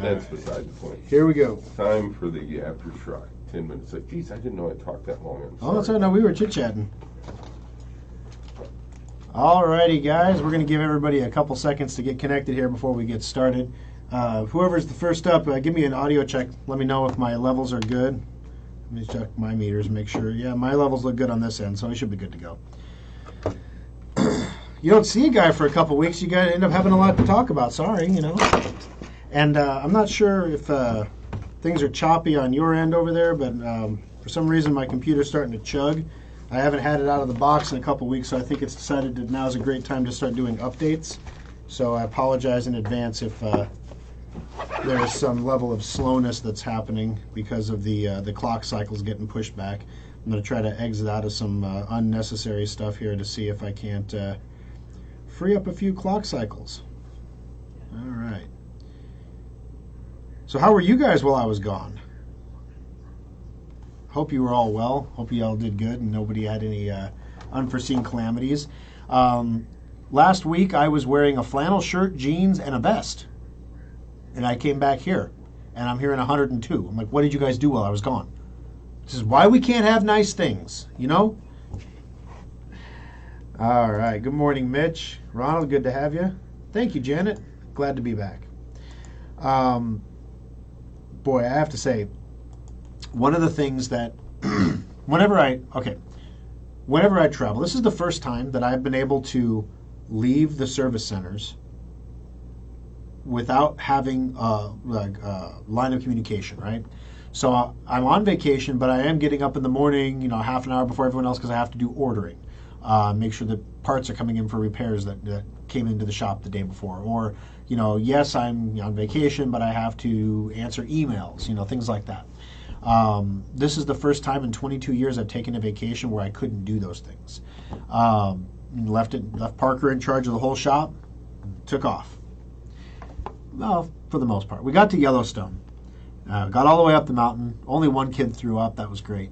That's beside the point. Here we go. Time for the After Schrock. 10 minutes. Like, geez, I didn't know I talked that long. Oh, that's right. No, we were chit-chatting. Alrighty, guys. We're going to give everybody a couple seconds to get connected here before we get started. Whoever's the first up, give me an audio check. Let me know if my levels are good. Let me check my meters, make sure. Yeah, my levels look good on this end, so I should be good to go. You don't see a guy for a couple weeks, you guys end up having a lot to talk about. Sorry, you know. And I'm not sure if things are choppy on your end over there, but for some reason my computer's starting to chug. I haven't had it out of the box in a couple weeks, so I think it's decided that now is a great time to start doing updates. So I apologize in advance if there is some level of slowness that's happening because of the clock cycles getting pushed back. I'm going to try to exit out of some unnecessary stuff here to see if I can't free up a few clock cycles. All right. So how were you guys while I was gone? Hope you were all well. Hope you all did good and nobody had any unforeseen calamities. Last week I was wearing a flannel shirt, jeans, and a vest. And I came back here. And I'm here in 102. I'm like, what did you guys do while I was gone? This is why we can't have nice things, you know? All right. Good morning, Mitch. Ronald, good to have you. Thank you, Janet. Glad to be back. Boy, I have to say, one of the things that whenever I travel, this is the first time that I've been able to leave the service centers without having a line of communication, right? So I'm on vacation, but I am getting up in the morning, you know, half an hour before everyone else because I have to do ordering. Make sure that parts are coming in for repairs that came into the shop the day before. Or, you know, yes, I'm on vacation, but I have to answer emails, you know, things like that. This is the first time in 22 years I've taken a vacation where I couldn't do those things. Left Parker in charge of the whole shop, took off. Well, for the most part. We got to Yellowstone. Got all the way up the mountain. Only one kid threw up. That was great.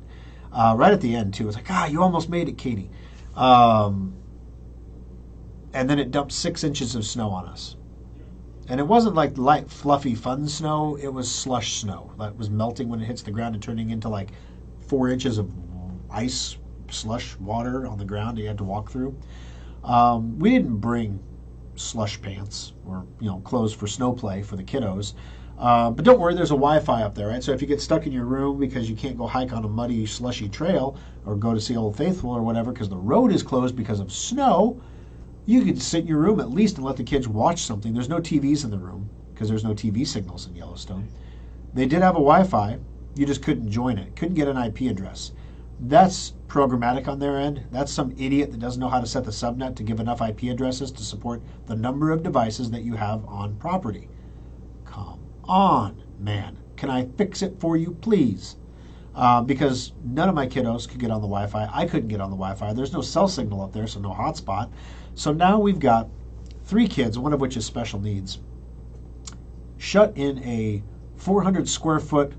Right at the end, too. It was like, you almost made it, Katie. And then it dumped 6 inches of snow on us. And it wasn't like light, fluffy, fun snow. It was slush snow that was melting when it hits the ground and turning into like 4 inches of ice, slush water on the ground you had to walk through. We didn't bring slush pants or, you know, clothes for snow play for the kiddos. But don't worry, there's a Wi-Fi up there, right? So if you get stuck in your room because you can't go hike on a muddy, slushy trail or go to see Old Faithful or whatever because the road is closed because of snow, you could sit in your room at least and let the kids watch something. There's no TVs in the room because there's no TV signals in Yellowstone. They did have a Wi-Fi. You just couldn't join it. Couldn't get an IP address. That's programmatic on their end. That's some idiot that doesn't know how to set the subnet to give enough IP addresses to support the number of devices that you have on property. Come on, man. Can I fix it for you, please? Because none of my kiddos could get on the Wi-Fi. I couldn't get on the Wi-Fi. There's no cell signal up there, so no hotspot. So now we've got 3 kids, one of which is special needs, shut in a 400 square foot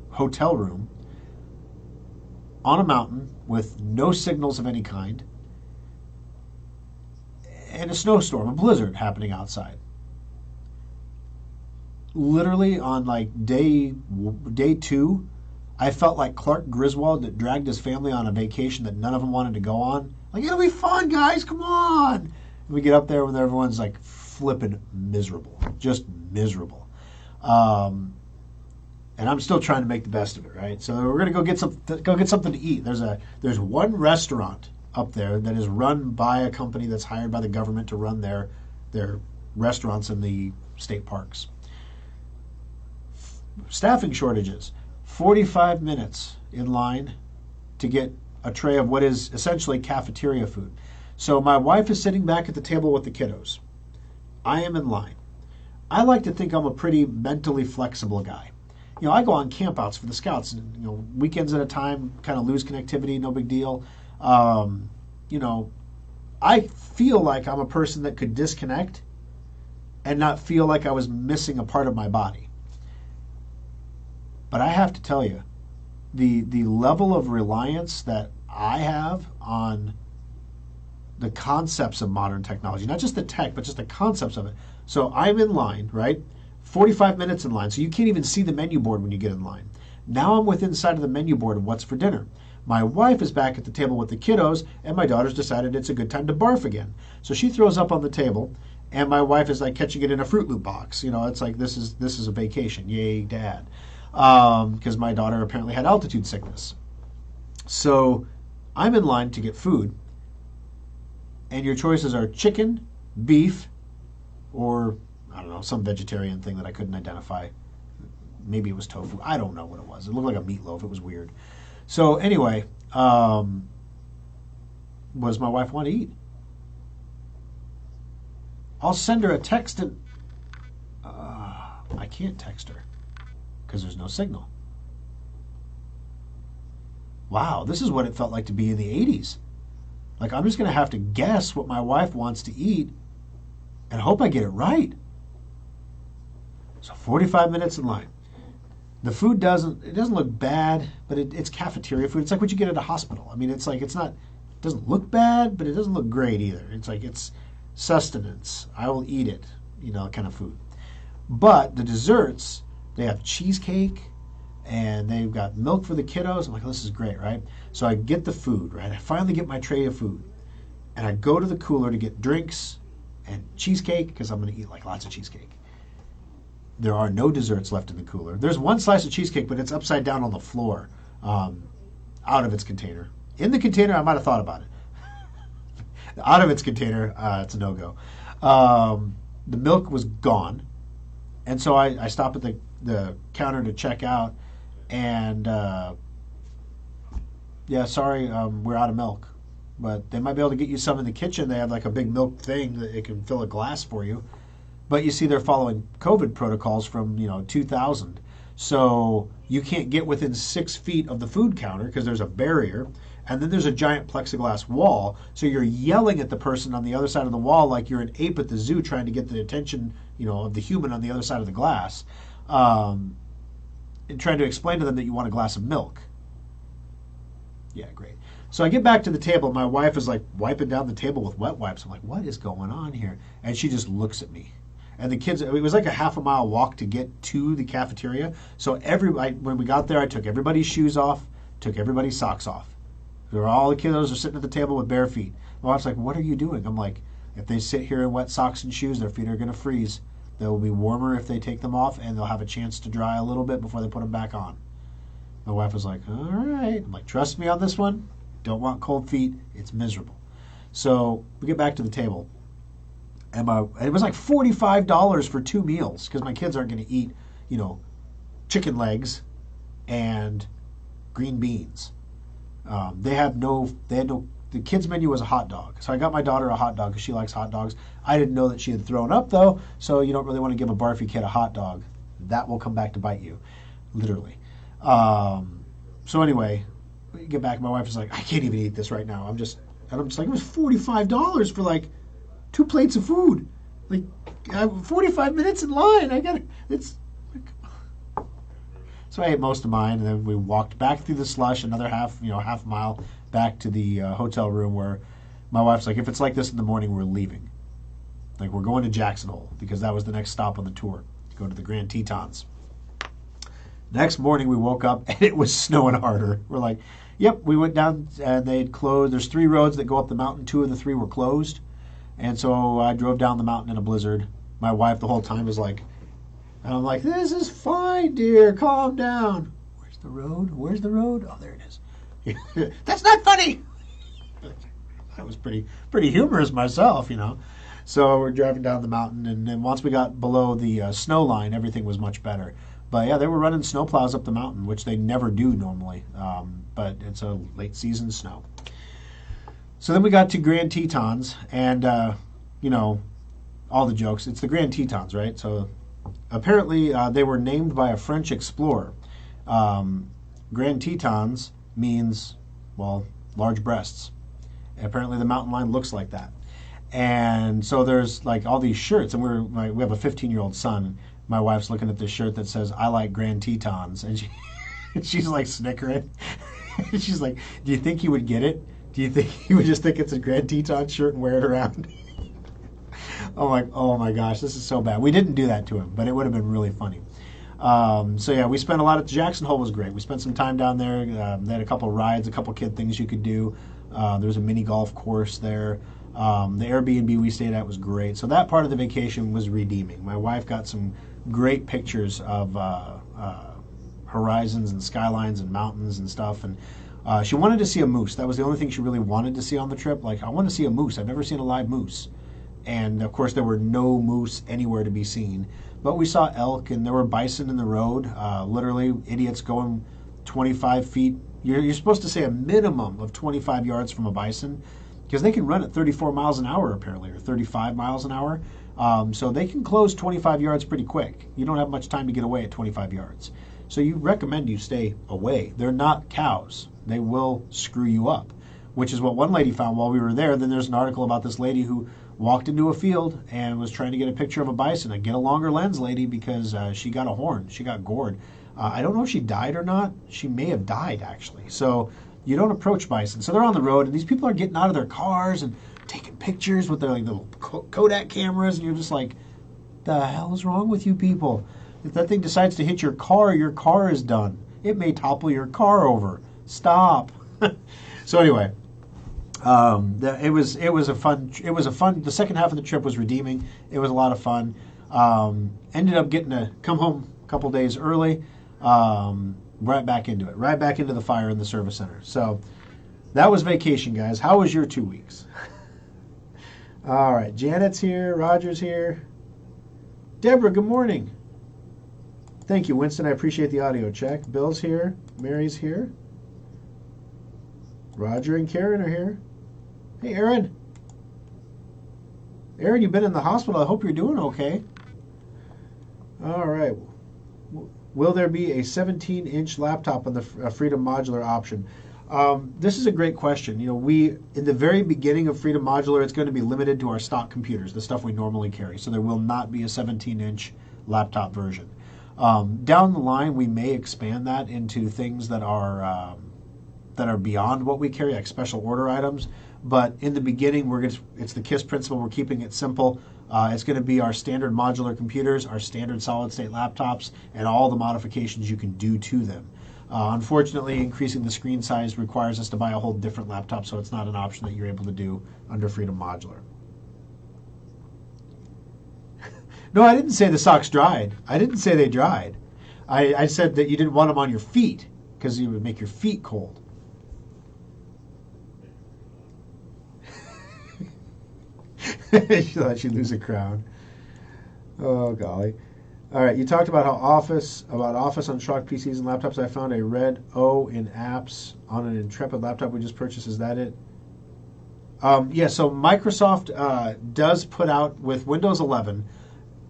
hotel room on a mountain with no signals of any kind and a snowstorm, a blizzard happening outside. Literally on like day 2, I felt like Clark Griswold that dragged his family on a vacation that none of them wanted to go on. Like, it'll be fun, guys, come on. And we get up there when everyone's like flipping miserable, just miserable. And I'm still trying to make the best of it, right? So we're gonna go get something to eat. There's one restaurant up there that is run by a company that's hired by the government to run their restaurants in the state parks. Staffing shortages. 45 minutes in line to get a tray of what is essentially cafeteria food. So my wife is sitting back at the table with the kiddos. I am in line. I like to think I'm a pretty mentally flexible guy. You know, I go on campouts for the scouts, and, you know, weekends at a time, kind of lose connectivity, no big deal. You know, I feel like I'm a person that could disconnect and not feel like I was missing a part of my body. But I have to tell you, the level of reliance that I have on the concepts of modern technology, not just the tech, but just the concepts of it. So I'm in line, right? 45 minutes in line, so you can't even see the menu board when you get in line. Now I'm within sight of the menu board of what's for dinner. My wife is back at the table with the kiddos, and my daughter's decided it's a good time to barf again. So she throws up on the table, and my wife is like catching it in a Fruit Loop box. It's like this is a vacation. Yay, Dad. Because my daughter apparently had altitude sickness. So I'm in line to get food, and your choices are chicken, beef, or, I don't know, some vegetarian thing that I couldn't identify. Maybe it was tofu. I don't know what it was. It looked like a meatloaf. It was weird. So anyway, what does my wife want to eat? I'll send her a text and I can't text her because there's no signal. Wow, this is what it felt like to be in the 80s. Like, I'm just going to have to guess what my wife wants to eat and hope I get it right. So 45 minutes in line. The food doesn't look bad, but it's cafeteria food. It's like what you get at a hospital. I mean, it doesn't look bad, but it doesn't look great either. It's like it's sustenance. I will eat it, kind of food. But the desserts, they have cheesecake, and they've got milk for the kiddos. I'm like, this is great, right? So I get the food, right? I finally get my tray of food, and I go to the cooler to get drinks and cheesecake because I'm going to eat like lots of cheesecake. There are no desserts left in the cooler. There's one slice of cheesecake, but it's upside down on the floor, out of its container. In the container, I might have thought about it. Out of its container, it's a no-go. The milk was gone, and so I stop at the counter to check out, and sorry, we're out of milk. But they might be able to get you some in the kitchen. They have like a big milk thing that it can fill a glass for you. But you see, they're following COVID protocols from 2000, so you can't get within 6 feet of the food counter because there's a barrier, and then there's a giant plexiglass wall. So you're yelling at the person on the other side of the wall like you're an ape at the zoo trying to get the attention, of the human on the other side of the glass, and trying to explain to them that you want a glass of milk. Yeah, great. So I get back to the table. My wife is like wiping down the table with wet wipes. I'm like, what is going on here? And she just looks at me. And the kids, it was like a half a mile walk to get to the cafeteria. So when we got there, I took everybody's shoes off, took everybody's socks off. All the kiddos are sitting at the table with bare feet. My wife's like, what are you doing? I'm like, if they sit here in wet socks and shoes, their feet are going to freeze. They will be warmer if they take them off, and they'll have a chance to dry a little bit before they put them back on. My wife was like, all right. I'm like, trust me on this one. Don't want cold feet. It's miserable. So we get back to the table. And it was like $45 for 2 meals because my kids aren't going to eat, chicken legs and green beans. The kids' menu was a hot dog. So I got my daughter a hot dog because she likes hot dogs. I didn't know that she had thrown up, though, so you don't really want to give a barfy kid a hot dog. That will come back to bite you, literally. So anyway, we get back. My wife is like, I can't even eat this right now. I'm just like, it was $45 for like 2 plates of food. Like, 45 minutes in line. So I ate most of mine, and then we walked back through the slush, another half mile back to the hotel room where my wife's like, if it's like this in the morning, we're leaving. Like, we're going to Jackson Hole because that was the next stop on the tour, to go to the Grand Tetons. Next morning, we woke up, and it was snowing harder. We're like, yep, we went down, and they had closed. There's 3 roads that go up the mountain. 2 of the 3 were closed. And so I drove down the mountain in a blizzard. My wife the whole time was like, and I'm like, this is fine, dear, calm down. Where's the road? Where's the road? Oh, there it is. That's not funny. I was pretty humorous myself, So we're driving down the mountain, and then once we got below the snow line, everything was much better. But yeah, they were running snowplows up the mountain, which they never do normally. But it's a late season snow. So then we got to Grand Tetons, and, all the jokes. It's the Grand Tetons, right? So apparently they were named by a French explorer. Grand Tetons means, large breasts. And apparently the mountain line looks like that. And so there's like all these shirts, and we have a 15-year-old son. My wife's looking at this shirt that says, I like Grand Tetons. And she's like snickering. She's like, do you think he would get it? Do you think he would just think it's a Grand Teton shirt and wear it around? I'm like, oh my gosh, this is so bad. We didn't do that to him, but it would have been really funny. So yeah, we spent a lot of Jackson Hole was great. We spent some time down there. They had a couple rides, a couple kid things you could do. There was a mini golf course there. The Airbnb we stayed at was great. So that part of the vacation was redeeming. My wife got some great pictures of horizons and skylines and mountains and stuff. And she wanted to see a moose. That was the only thing she really wanted to see on the trip. Like, I want to see a moose. I've never seen a live moose. And of course, there were no moose anywhere to be seen. But we saw elk, and there were bison in the road. Literally, idiots going 25 feet. You're supposed to say a minimum of 25 yards from a bison, because they can run at 34 miles an hour, apparently, or 35 miles an hour. So they can close 25 yards pretty quick. You don't have much time to get away at 25 yards. So you recommend you stay away. They're not cows. They will screw you up, which is what one lady found while we were there. Then there's an article about this lady who walked into a field and was trying to get a picture of a bison. Get a longer lens, lady, because she got a horn. She got gored. I don't know if she died or not. She may have died, actually. So you don't approach bison. So they're on the road, and these people are getting out of their cars and taking pictures with their like little Kodak cameras, and you're just like, the hell is wrong with you people? If that thing decides to hit your car is done. It may topple your car over. Stop. So anyway, it was a fun. The second half of the trip was redeeming. It was a lot of fun. Ended up getting to come home a couple days early. Right back into it. Right back into the fire in the service center. So that was vacation, guys. How was your 2 weeks? All right, Janet's here. Roger's here. Deborah, good morning. Thank you, Winston. I appreciate the audio check. Bill's here. Mary's here. Roger and Karen are here. Hey, Aaron. Aaron, you've been in the hospital. I hope you're doing okay. All right. Will there be a 17-inch laptop on the Freedom Modular option? This is a great question. You know, in the very beginning of Freedom Modular, it's going to be limited to our stock computers, the stuff we normally carry. So there will not be a 17-inch laptop version. Down the line, we may expand that into things that are beyond what we carry, like special order items. But in the beginning, it's the KISS principle. We're keeping it simple. It's going to be our standard modular computers, our standard solid-state laptops, and all the modifications you can do to them. Unfortunately, increasing the screen size requires us to buy a whole different laptop, so it's not an option that you're able to do under Freedom Modular. No, I didn't say the socks dried. I didn't say they dried. I said that you didn't want them on your feet because you would make your feet cold. She thought she'd lose a crown. Oh, golly. All right, you talked about Office on Schrock PCs and laptops. I found a red O in apps on an Intrepid laptop we just purchased. Is that it? Yeah, so Microsoft does put out, with Windows 11,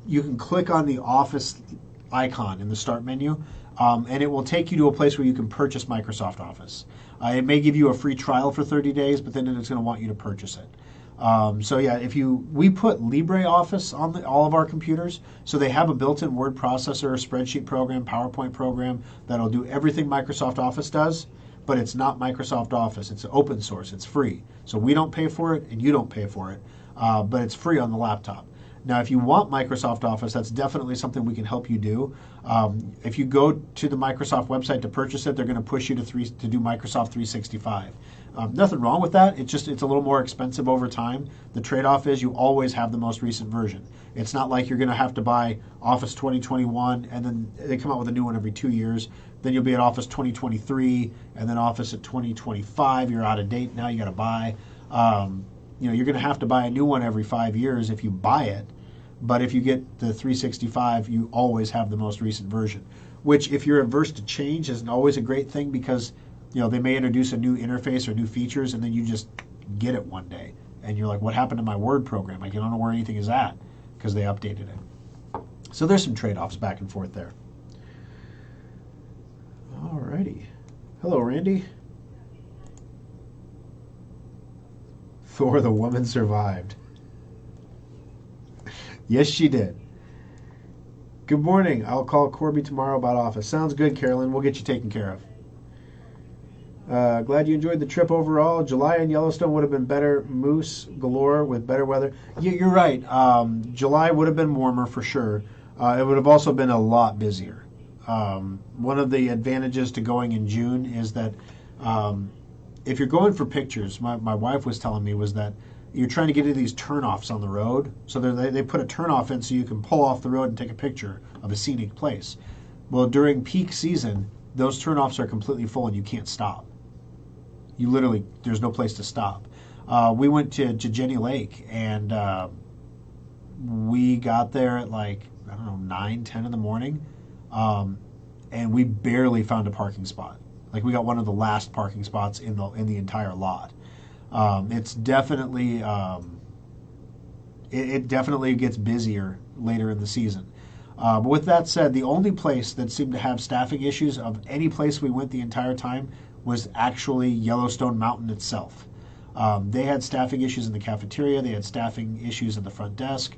you can click on the Office icon in the Start menu, and it will take you to a place where you can purchase Microsoft Office. It may give you a free trial for 30 days, but then it's going to want you to purchase it. So yeah, we put LibreOffice on all of our computers, so they have a built-in word processor, spreadsheet program, PowerPoint program that'll do everything Microsoft Office does, but it's not Microsoft Office. It's open source. It's free. So we don't pay for it, and you don't pay for it, but it's free on the laptop. Now, if you want Microsoft Office, that's definitely something we can help you do. If you go to the Microsoft website to purchase it, they're going to push you to do Microsoft 365. Nothing wrong with that. It's a little more expensive over time. The trade-off is you always have the most recent version. It's not like you're going to have to buy Office 2021 and then they come out with a new one every 2 years. Then you'll be at Office 2023 and then Office at 2025. You're out of date now. You got to buy. You're going to have to buy a new one every 5 years if you buy it. But if you get the 365, you always have the most recent version, which if you're averse to change isn't always a great thing because they may introduce a new interface or new features and then you just get it one day. And you're like, what happened to my Word program? Like, I don't know where anything is at because they updated it. So there's some trade-offs back and forth there. All righty. Hello, Randy. Thor, the woman survived. Yes, she did. Good morning. I'll call Corby tomorrow about Office. Sounds good, Carolyn. We'll get you taken care of. Glad you enjoyed the trip overall. July in Yellowstone would have been better. Moose galore with better weather. You're right. July would have been warmer for sure. It would have also been a lot busier. One of the advantages to going in June is that if you're going for pictures, my wife was telling me was that you're trying to get into these turnoffs on the road. So they put a turnoff in so you can pull off the road and take a picture of a scenic place. Well, during peak season, those turnoffs are completely full and you can't stop. You literally, there's no place to stop. We went to Jenny Lake and we got there at like, I don't know, 9, 10 in the morning. And we barely found a parking spot. Like we got one of the last parking spots in the entire lot. It's definitely, it definitely gets busier later in the season. But with that said, the only place that seemed to have staffing issues of any place we went the entire time was actually Yellowstone Mountain itself. They had staffing issues in the cafeteria. They had staffing issues at the front desk.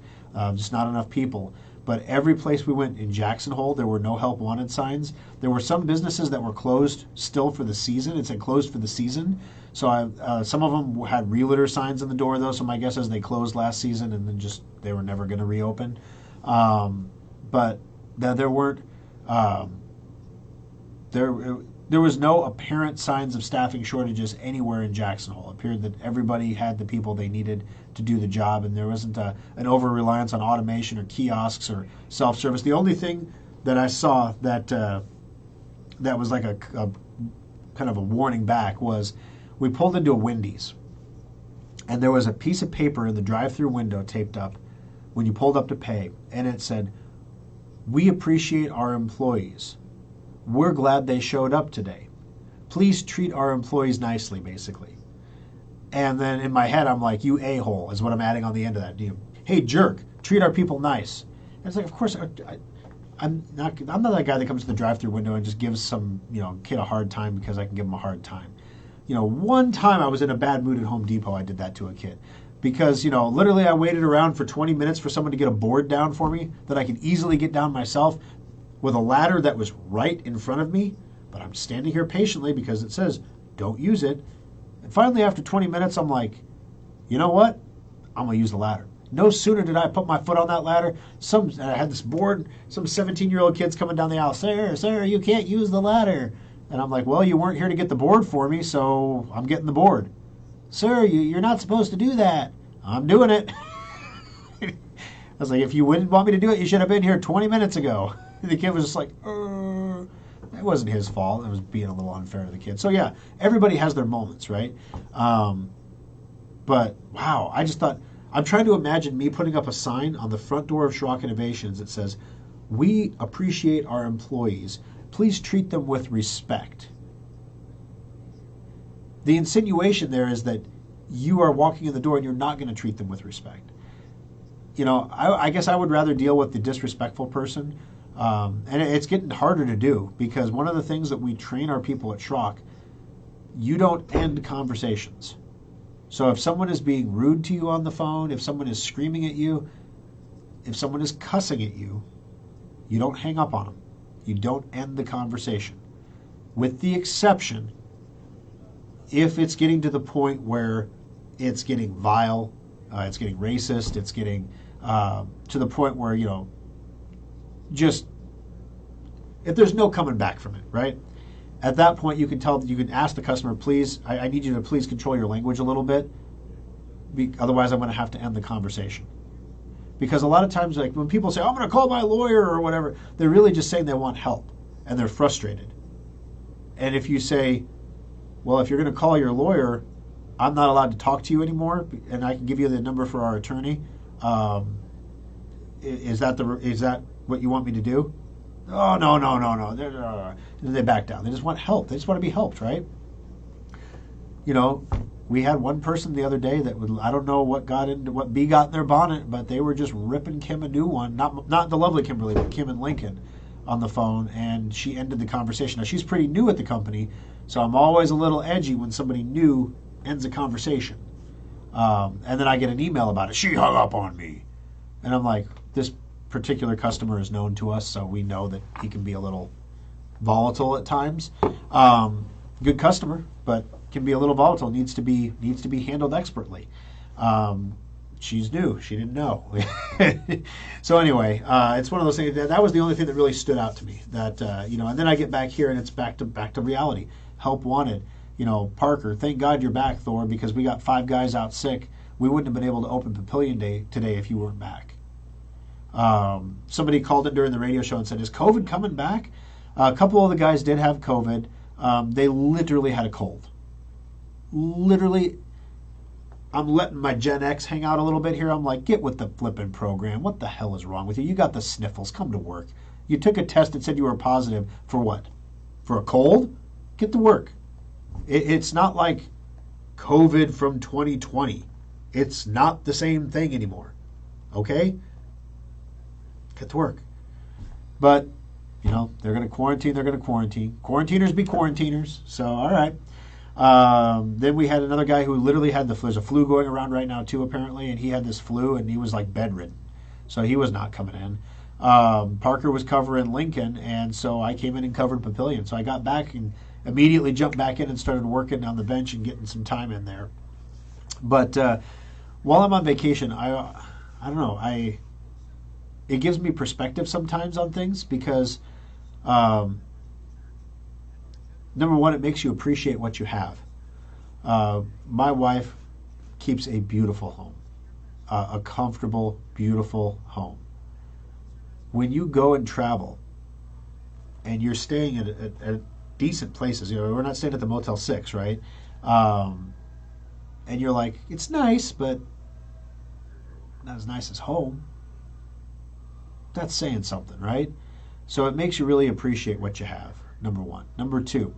Just not enough people. But every place we went in Jackson Hole, there were no help wanted signs. There were some businesses that were closed still for the season. It said closed for the season. So some of them had realtor signs on the door, though. So my guess is they closed last season and then just they were never going to reopen. But there weren't there was no apparent signs of staffing shortages anywhere in Jackson Hole. It appeared that everybody had the people they needed to do the job, and there wasn't an over-reliance on automation or kiosks or self-service. The only thing that I saw that was like a kind of a warning back was we pulled into a Wendy's, and there was a piece of paper in the drive-through window taped up when you pulled up to pay, and it said, "We appreciate our employees. We're glad they showed up today. Please treat our employees nicely," basically. And then in my head, I'm like, "You a-hole," is what I'm adding on the end of that. Hey, jerk, treat our people nice. And it's like, of course, I'm not that guy that comes to the drive-through window and just gives some kid a hard time because I can give him a hard time. One time I was in a bad mood at Home Depot, I did that to a kid. Because, literally I waited around for 20 minutes for someone to get a board down for me that I could easily get down myself with a ladder that was right in front of me, but I'm standing here patiently because it says, don't use it. And finally, after 20 minutes, I'm like, you know what? I'm going to use the ladder. No sooner did I put my foot on that ladder, I had this board, some 17-year-old kids coming down the aisle, sir, you can't use the ladder. And I'm like, well, you weren't here to get the board for me, so I'm getting the board. Sir, you're not supposed to do that. I'm doing it. I was like, if you wouldn't want me to do it, you should have been here 20 minutes ago. The kid was just like, It wasn't his fault. It was being a little unfair to the kid. So yeah, everybody has their moments, right? But wow, I just thought, I'm trying to imagine me putting up a sign on the front door of Schrock Innovations that says, "We appreciate our employees. Please treat them with respect." The insinuation there is that you are walking in the door and you're not going to treat them with respect. I guess I would rather deal with the disrespectful person. And it's getting harder to do because one of the things that we train our people at Schrock, you don't end conversations. So if someone is being rude to you on the phone, if someone is screaming at you, if someone is cussing at you, you don't hang up on them. You don't end the conversation. With the exception, if it's getting to the point where it's getting vile, it's getting racist, it's getting to the point where, just if there's no coming back from it, right? At that point, you can ask the customer, please, I need you to please control your language a little bit. Otherwise, I'm going to have to end the conversation. Because a lot of times, like when people say, I'm going to call my lawyer or whatever, they're really just saying they want help and they're frustrated. And if you say, well, if you're going to call your lawyer, I'm not allowed to talk to you anymore, and I can give you the number for our attorney. Is that what you want me to do? Oh, no. They back down. They just want help. They just want to be helped, right? We had one person the other day that I don't know what bee got in their bonnet, but they were just ripping Kim a new one. Not the lovely Kimberly, but Kim and Lincoln on the phone, and she ended the conversation. Now, she's pretty new at the company, so I'm always a little edgy when somebody new ends a conversation. And then I get an email about it. She hung up on me. And I'm like, this particular customer is known to us, so we know that he can be a little volatile at times. good customer, but can be a little volatile. Needs to be handled expertly. She's new. She didn't know. So anyway, it's one of those things that was the only thing that really stood out to me. That and then I get back here and it's back to reality. Help wanted. Parker, thank God you're back, Thor, because we got 5 guys out sick. We wouldn't have been able to open Papillion Day today if you weren't back. Somebody called in during the radio show and said, "Is COVID coming back?" A couple of the guys did have COVID. They literally had a cold. Literally, I'm letting my Gen X hang out a little bit here. I'm like, get with the flipping program. What the hell is wrong with you? You got the sniffles. Come to work. You took a test that said you were positive for what? For a cold? Get to work. It's not like COVID from 2020. It's not the same thing anymore. Okay? Get to work. But, they're going to quarantine. Quarantiners be quarantiners. So, all right. Then we had another guy who literally had there's a flu going around right now too, apparently, and he had this flu and he was like bedridden. So he was not coming in. Parker was covering Lincoln, and so I came in and covered Papillion. So I got back and immediately jumped back in and started working on the bench and getting some time in there. But while I'm on vacation, I don't know, it gives me perspective sometimes on things because number one, it makes you appreciate what you have. My wife keeps a beautiful home, a comfortable, beautiful home. When you go and travel and you're staying at decent places, we're not staying at the Motel 6, right? And you're like, it's nice, but not as nice as home. That's saying something, right? So it makes you really appreciate what you have, number one. Number two,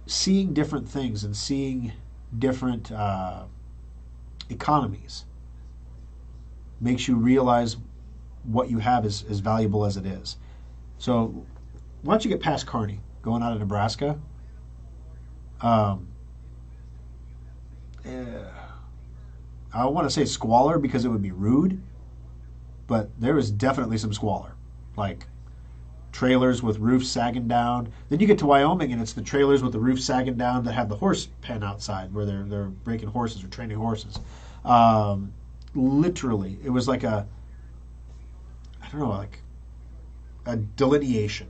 seeing different things and seeing different economies makes you realize what you have is as valuable as it is. So once you get past Kearney, going out of Nebraska, I want to say squalor because it would be rude, but there is definitely some squalor, like trailers with roofs sagging down. Then you get to Wyoming and it's the trailers with the roof sagging down that have the horse pen outside where they're breaking horses or training horses. Literally, it was like a delineation.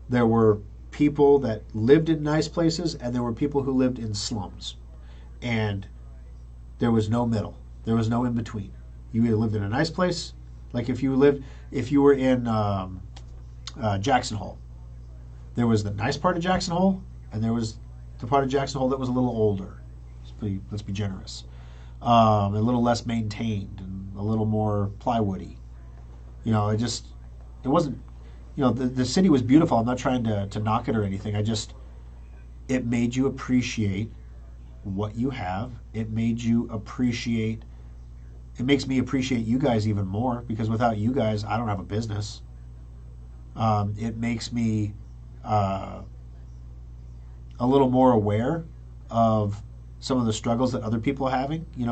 There were people that lived in nice places and there were people who lived in slums. And there was no middle. There was no in between. You either lived in a nice place, like if you were in Jackson Hole, there was the nice part of Jackson Hole, and there was the part of Jackson Hole that was a little older. Let's be generous. A little less maintained and a little more plywoody. It wasn't. The city was beautiful. I'm not trying to knock it or anything. It made you appreciate what you have. It makes me appreciate you guys even more because without you guys, I don't have a business. It makes me a little more aware of some of the struggles that other people are having. And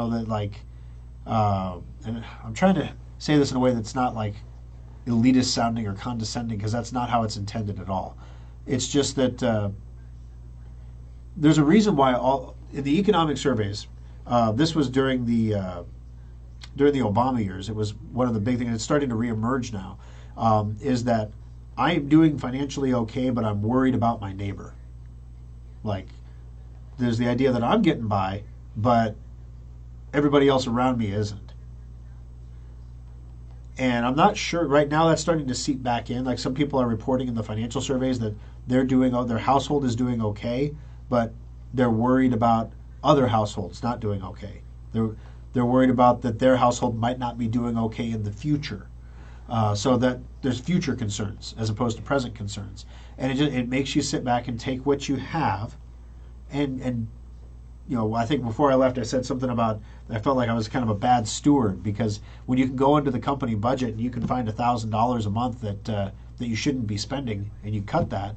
I'm trying to say this in a way that's not like elitist sounding or condescending because that's not how it's intended at all. It's just that there's a reason why in the economic surveys, this was during the Obama years. It was one of the big things, and it's starting to reemerge now, is that I am doing financially okay, but I'm worried about my neighbor. Like, there's the idea that I'm getting by, but everybody else around me isn't. And I'm not sure, right now that's starting to seep back in. Like some people are reporting in the financial surveys that their household is doing okay, but they're worried about other households not doing okay. They're worried about that their household might not be doing okay in the future. So that there's future concerns as opposed to present concerns. And it makes you sit back and take what you have and I think before I left I said something about I felt like I was kind of a bad steward because when you can go into the company budget and you can find $1,000 a month that you shouldn't be spending and you cut that,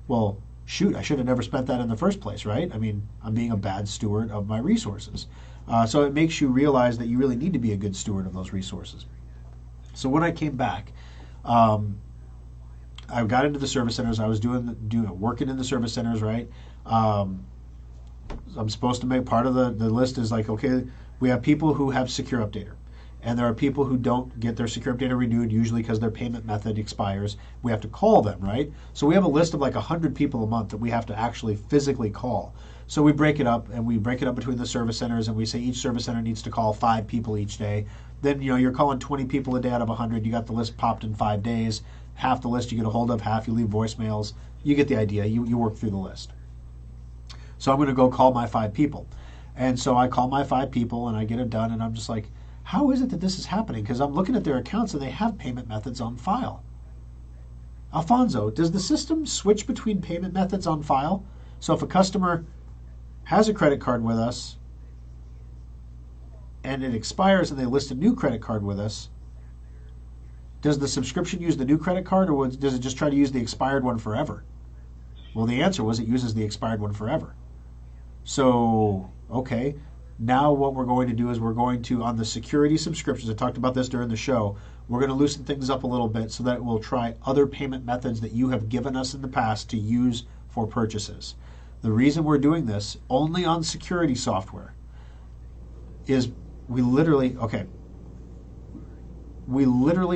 well, shoot, I should have never spent that in the first place, right? I mean, I'm being a bad steward of my resources. So it makes you realize that you really need to be a good steward of those resources. So when I came back, I I got into the service centers. I was working in the service centers, right? I'm supposed to make part of the list is like, okay, we have people who have Secure Updater. And there are people who don't get their Secure Updater renewed, usually because their payment method expires. We have to call them, right? So we have a list of like 100 people a month that we have to actually physically call. So we break it up, and we break it up between the service centers, and we say each service center needs to call 5 people each day. Then, you're calling 20 people a day out of 100. You got the list popped in 5 days. Half the list you get a hold of, half you leave voicemails. You get the idea. You work through the list. So I'm going to go call my 5 people. And so I call my 5 people, and I get it done, and I'm just like, how is it that this is happening? Because I'm looking at their accounts, and they have payment methods on file. Alfonso, does the system switch between payment methods on file? So if a customer has a credit card with us, and it expires, and they list a new credit card with us, does the subscription use the new credit card, or does it just try to use the expired one forever? Well, the answer was it uses the expired one forever. So, okay, now what we're going to do is we're going to, on the security subscriptions, I talked about this during the show, we're going to loosen things up a little bit so that we'll try other payment methods that you have given us in the past to use for purchases. The reason we're doing this only on security software is we literally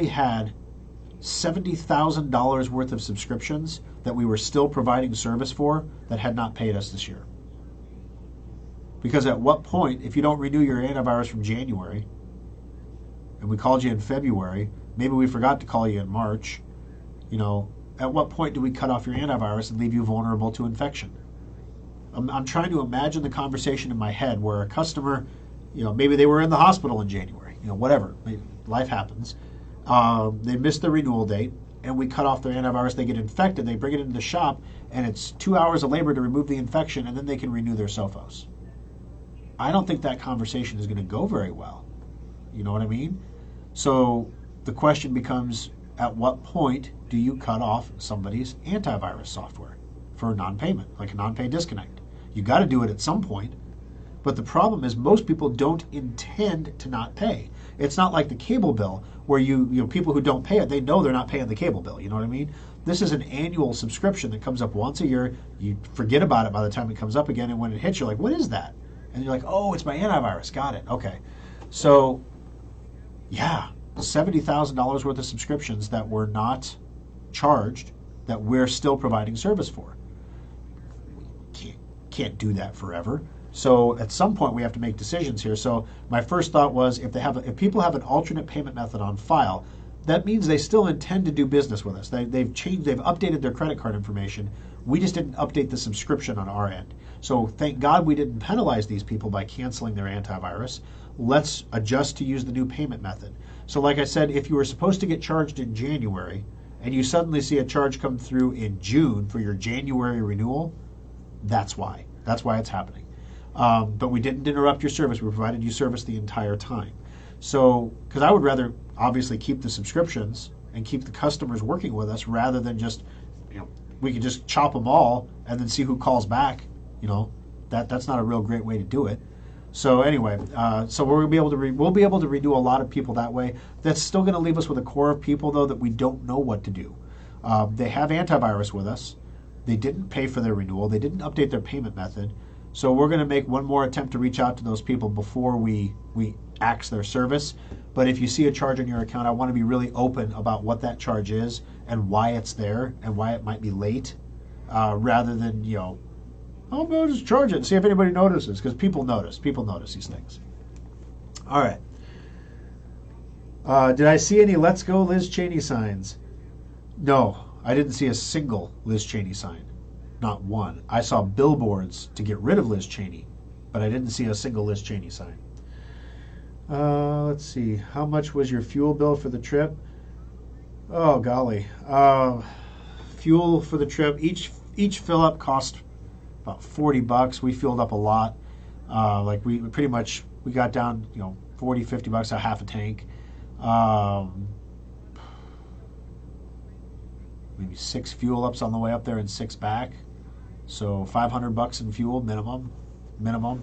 had $70,000 worth of subscriptions that we were still providing service for that had not paid us this year. Because at what point, if you don't renew your antivirus from January, and we called you in February, maybe we forgot to call you in March, at what point do we cut off your antivirus and leave you vulnerable to infection? I'm trying to imagine the conversation in my head where a customer, maybe they were in the hospital in January, whatever, life happens. They missed the renewal date, and we cut off their antivirus. They get infected. They bring it into the shop, and it's 2 hours of labor to remove the infection, and then they can renew their Sophos. I don't think that conversation is going to go very well. You know what I mean? So the question becomes, at what point do you cut off somebody's antivirus software for non-payment, like a non-pay disconnect? You got to do it at some point. But the problem is most people don't intend to not pay. It's not like the cable bill where people who don't pay it, they know they're not paying the cable bill. You know what I mean? This is an annual subscription that comes up once a year. You forget about it by the time it comes up again, and when it hits, you're like, what is that? And you're like, oh, it's my antivirus. Got it. Okay. So, yeah, $70,000 worth of subscriptions that were not charged that we're still providing service for. Can't do that forever. So at some point we have to make decisions here. So my first thought was if people have an alternate payment method on file, that means they still intend to do business with us. They've updated their credit card information. We just didn't update the subscription on our end. So thank God we didn't penalize these people by canceling their antivirus. Let's adjust to use the new payment method. So like I said, if you were supposed to get charged in January and you suddenly see a charge come through in June for your January renewal, that's why. That's why it's happening. But we didn't interrupt your service. We provided you service the entire time. So, because I would rather obviously keep the subscriptions and keep the customers working with us rather than just, we could just chop them all and then see who calls back. That's not a real great way to do it. So anyway, so we'll be able to redo a lot of people that way. That's still going to leave us with a core of people though that we don't know what to do. They have antivirus with us. They didn't pay for their renewal. They didn't update their payment method. So we're going to make one more attempt to reach out to those people before we axe their service. But if you see a charge on your account, I want to be really open about what that charge is and why it's there and why it might be late, rather than, I'll just charge it and see if anybody notices, because people notice. People notice these things. All right. Did I see any Let's Go Liz Cheney signs? No, I didn't see a single Liz Cheney sign. Not one. I saw billboards to get rid of Liz Cheney, but I didn't see a single Liz Cheney sign. Let's see. How much was your fuel bill for the trip? Oh, golly. Fuel for the trip, each fill-up cost about $40. We filled up a lot. We got down, $40, $50 a half a tank. Maybe 6 fuel ups on the way up there and 6 back. So $500 in fuel minimum.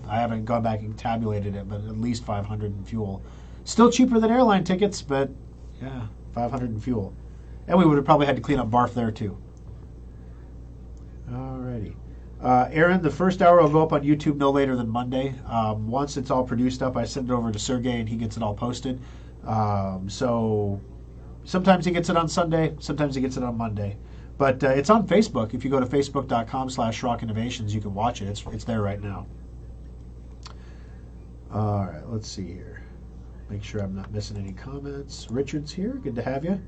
I haven't gone back and tabulated it, but at least $500 in fuel. Still cheaper than airline tickets, but yeah, $500 in fuel. And we would have probably had to clean up barf there too. Alrighty. Aaron, the first hour will go up on YouTube no later than Monday. Once it's all produced up, I send it over to Sergey and he gets it all posted. So sometimes he gets it on Sunday, sometimes he gets it on Monday. But it's on Facebook. If you go to facebook.com/Schrock Innovations, you can watch it. It's there right now. All right, let's see here. Make sure I'm not missing any comments. Richard's here. Good to have you.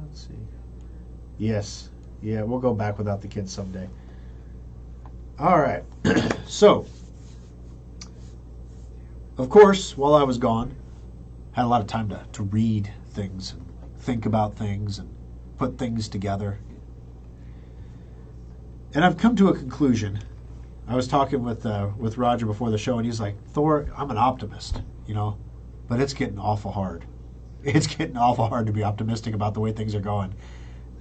Let's see. Yes. Yeah, we'll go back without the kids someday. All right. So, of course, while I was gone, I had a lot of time to read things and think about things and put things together. And I've come to a conclusion. I was talking with Roger before the show, and he's like, Thor, I'm an optimist, but it's getting awful hard. It's getting awful hard to be optimistic about the way things are going.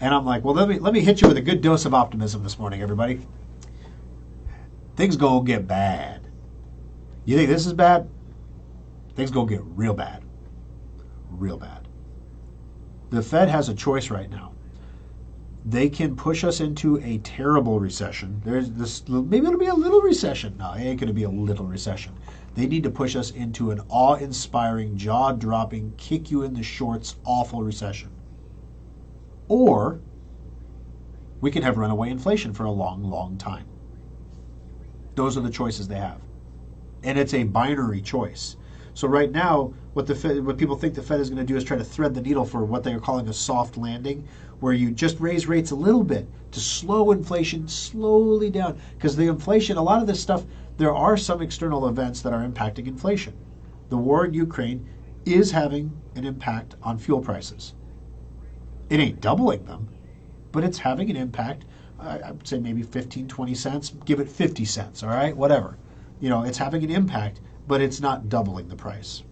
And I'm like, well, let me hit you with a good dose of optimism this morning, everybody. Things gonna get bad. You think this is bad? Things gonna get real bad. Real bad. The Fed has a choice right now. They can push us into a terrible recession. There's this, maybe it'll be a little recession. No, it ain't going to be a little recession. They need to push us into an awe-inspiring, jaw-dropping, kick-you-in-the-shorts, awful recession. Or we can have runaway inflation for a long, long time. Those are the choices they have. And it's a binary choice. So right now, what people think the Fed is going to do is try to thread the needle for what they are calling a soft landing, where you just raise rates a little bit to slow inflation slowly down. Because the inflation, a lot of this stuff, there are some external events that are impacting inflation. The war in Ukraine is having an impact on fuel prices. It ain't doubling them, but it's having an impact. I would say maybe 15, 20 cents. Give it 50 cents, all right? Whatever. It's having an impact, but it's not doubling the price.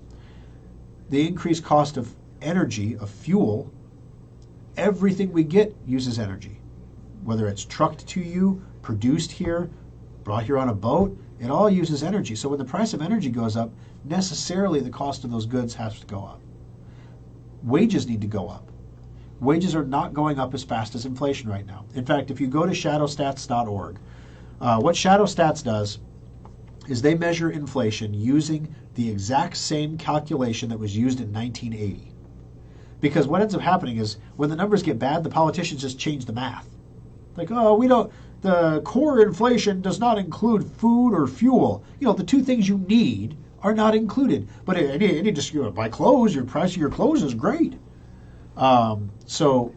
The increased cost of energy, of fuel, everything we get uses energy. Whether it's trucked to you, produced here, brought here on a boat, it all uses energy. So when the price of energy goes up, necessarily the cost of those goods has to go up. Wages need to go up. Wages are not going up as fast as inflation right now. In fact, if you go to shadowstats.org, what ShadowStats does is they measure inflation using the exact same calculation that was used in 1980. Because what ends up happening is when the numbers get bad, the politicians just change the math. Like, the core inflation does not include food or fuel. The two things you need are not included. But any just buy clothes, your price of your clothes is great. So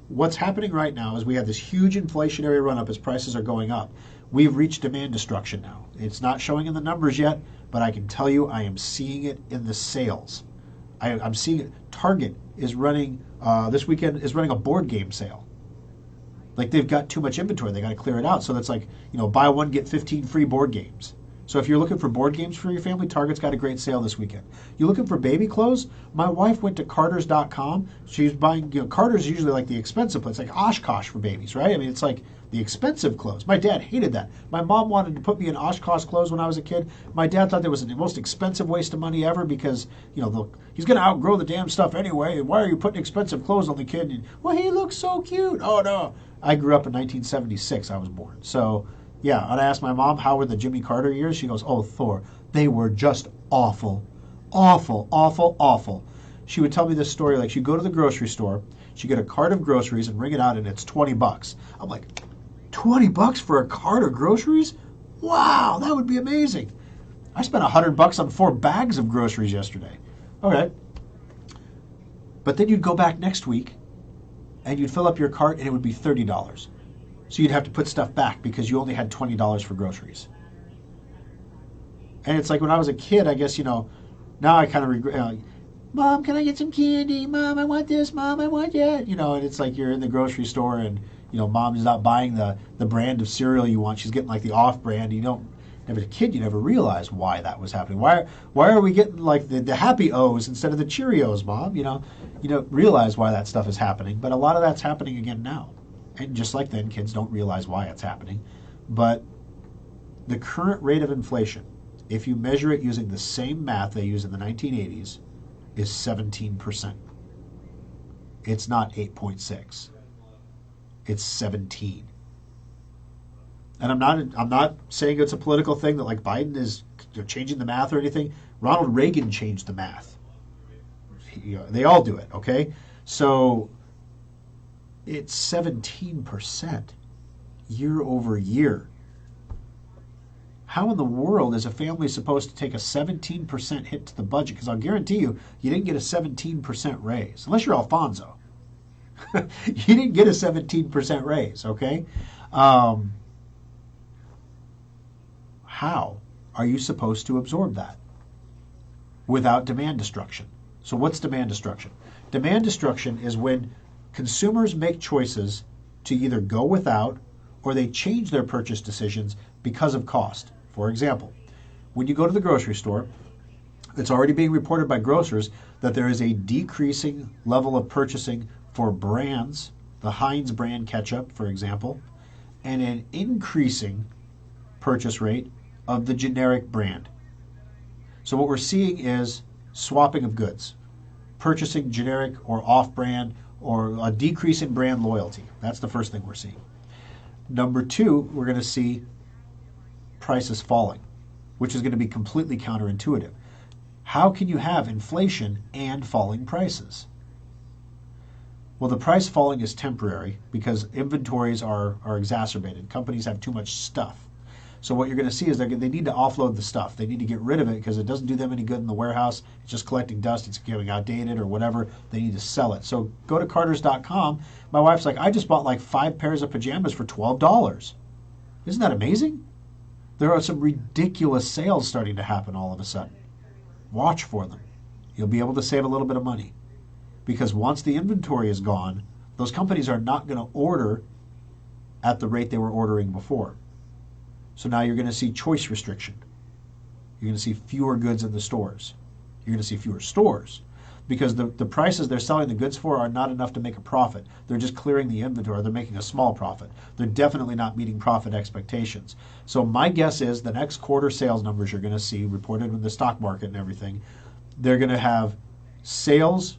what's happening right now is we have this huge inflationary run-up as prices are going up. We've reached demand destruction now. It's not showing in the numbers yet, but I can tell you I am seeing it in the sales. I'm seeing it. Target is running, this weekend, is running a board game sale. Like they've got too much inventory. They got to clear it out. So that's like, buy one, get 15 free board games. So if you're looking for board games for your family, Target's got a great sale this weekend. You're looking for baby clothes? My wife went to Carter's.com. She's buying, Carter's is usually like the expensive place, like Oshkosh for babies, right? I mean, it's like the expensive clothes. My dad hated that. My mom wanted to put me in Oshkosh clothes when I was a kid. My dad thought that was the most expensive waste of money ever because, he's going to outgrow the damn stuff anyway. Why are you putting expensive clothes on the kid? And, well, he looks so cute. Oh, no. I grew up in 1976. I was born. So, yeah, and I asked my mom, how were the Jimmy Carter years? She goes, oh, Thor, they were just awful. Awful, awful, awful. She would tell me this story, like she'd go to the grocery store, she'd get a cart of groceries and ring it out, and it's $20. I'm like, $20 for a cart of groceries? Wow, that would be amazing. I spent $100 on 4 bags of groceries yesterday. Okay. But then you'd go back next week, and you'd fill up your cart, and it would be $30. So you'd have to put stuff back because you only had $20 for groceries. And it's like when I was a kid, I guess, now I kind of regret, Mom, can I get some candy? Mom, I want this. Mom, I want that. And it's like you're in the grocery store and, Mom is not buying the brand of cereal you want. She's getting like the off-brand. As a kid, you never realize why that was happening. Why are we getting like the Happy O's instead of the Cheerios, Mom? You don't realize why that stuff is happening. But a lot of that's happening again now. And just like then, kids don't realize why it's happening. But the current rate of inflation, if you measure it using the same math they used in the 1980s, is 17%. It's not 8.6. It's 17. And I'm not saying it's a political thing that like Biden is changing the math or anything. Ronald Reagan changed the math. They all do it, okay? So it's 17% year over year. How in the world is a family supposed to take a 17% hit to the budget? Because I'll guarantee you, you didn't get a 17% raise. Unless you're Alfonso. You didn't get a 17% raise, okay? How are you supposed to absorb that without demand destruction? So what's demand destruction? Demand destruction is when consumers make choices to either go without or they change their purchase decisions because of cost. For example, when you go to the grocery store, it's already being reported by grocers that there is a decreasing level of purchasing for brands, the Heinz brand ketchup, for example, and an increasing purchase rate of the generic brand. So what we're seeing is swapping of goods, purchasing generic or off-brand, or a decrease in brand loyalty. That's the first thing we're seeing. Number two, we're going to see prices falling, which is going to be completely counterintuitive. How can you have inflation and falling prices? Well, the price falling is temporary because inventories are exacerbated. Companies have too much stuff. So what you're going to see is they need to offload the stuff. They need to get rid of it because it doesn't do them any good in the warehouse. It's just collecting dust. It's getting outdated or whatever. They need to sell it. So go to Carter's.com. My wife's like, I just bought like 5 pairs of pajamas for $12. Isn't that amazing? There are some ridiculous sales starting to happen all of a sudden. Watch for them. You'll be able to save a little bit of money. Because once the inventory is gone, those companies are not going to order at the rate they were ordering before. So now you're going to see choice restriction. You're going to see fewer goods in the stores. You're going to see fewer stores because the prices they're selling the goods for are not enough to make a profit. They're just clearing the inventory. They're making a small profit. They're definitely not meeting profit expectations. So my guess is the next quarter sales numbers you're going to see reported in the stock market and everything, they're going to have sales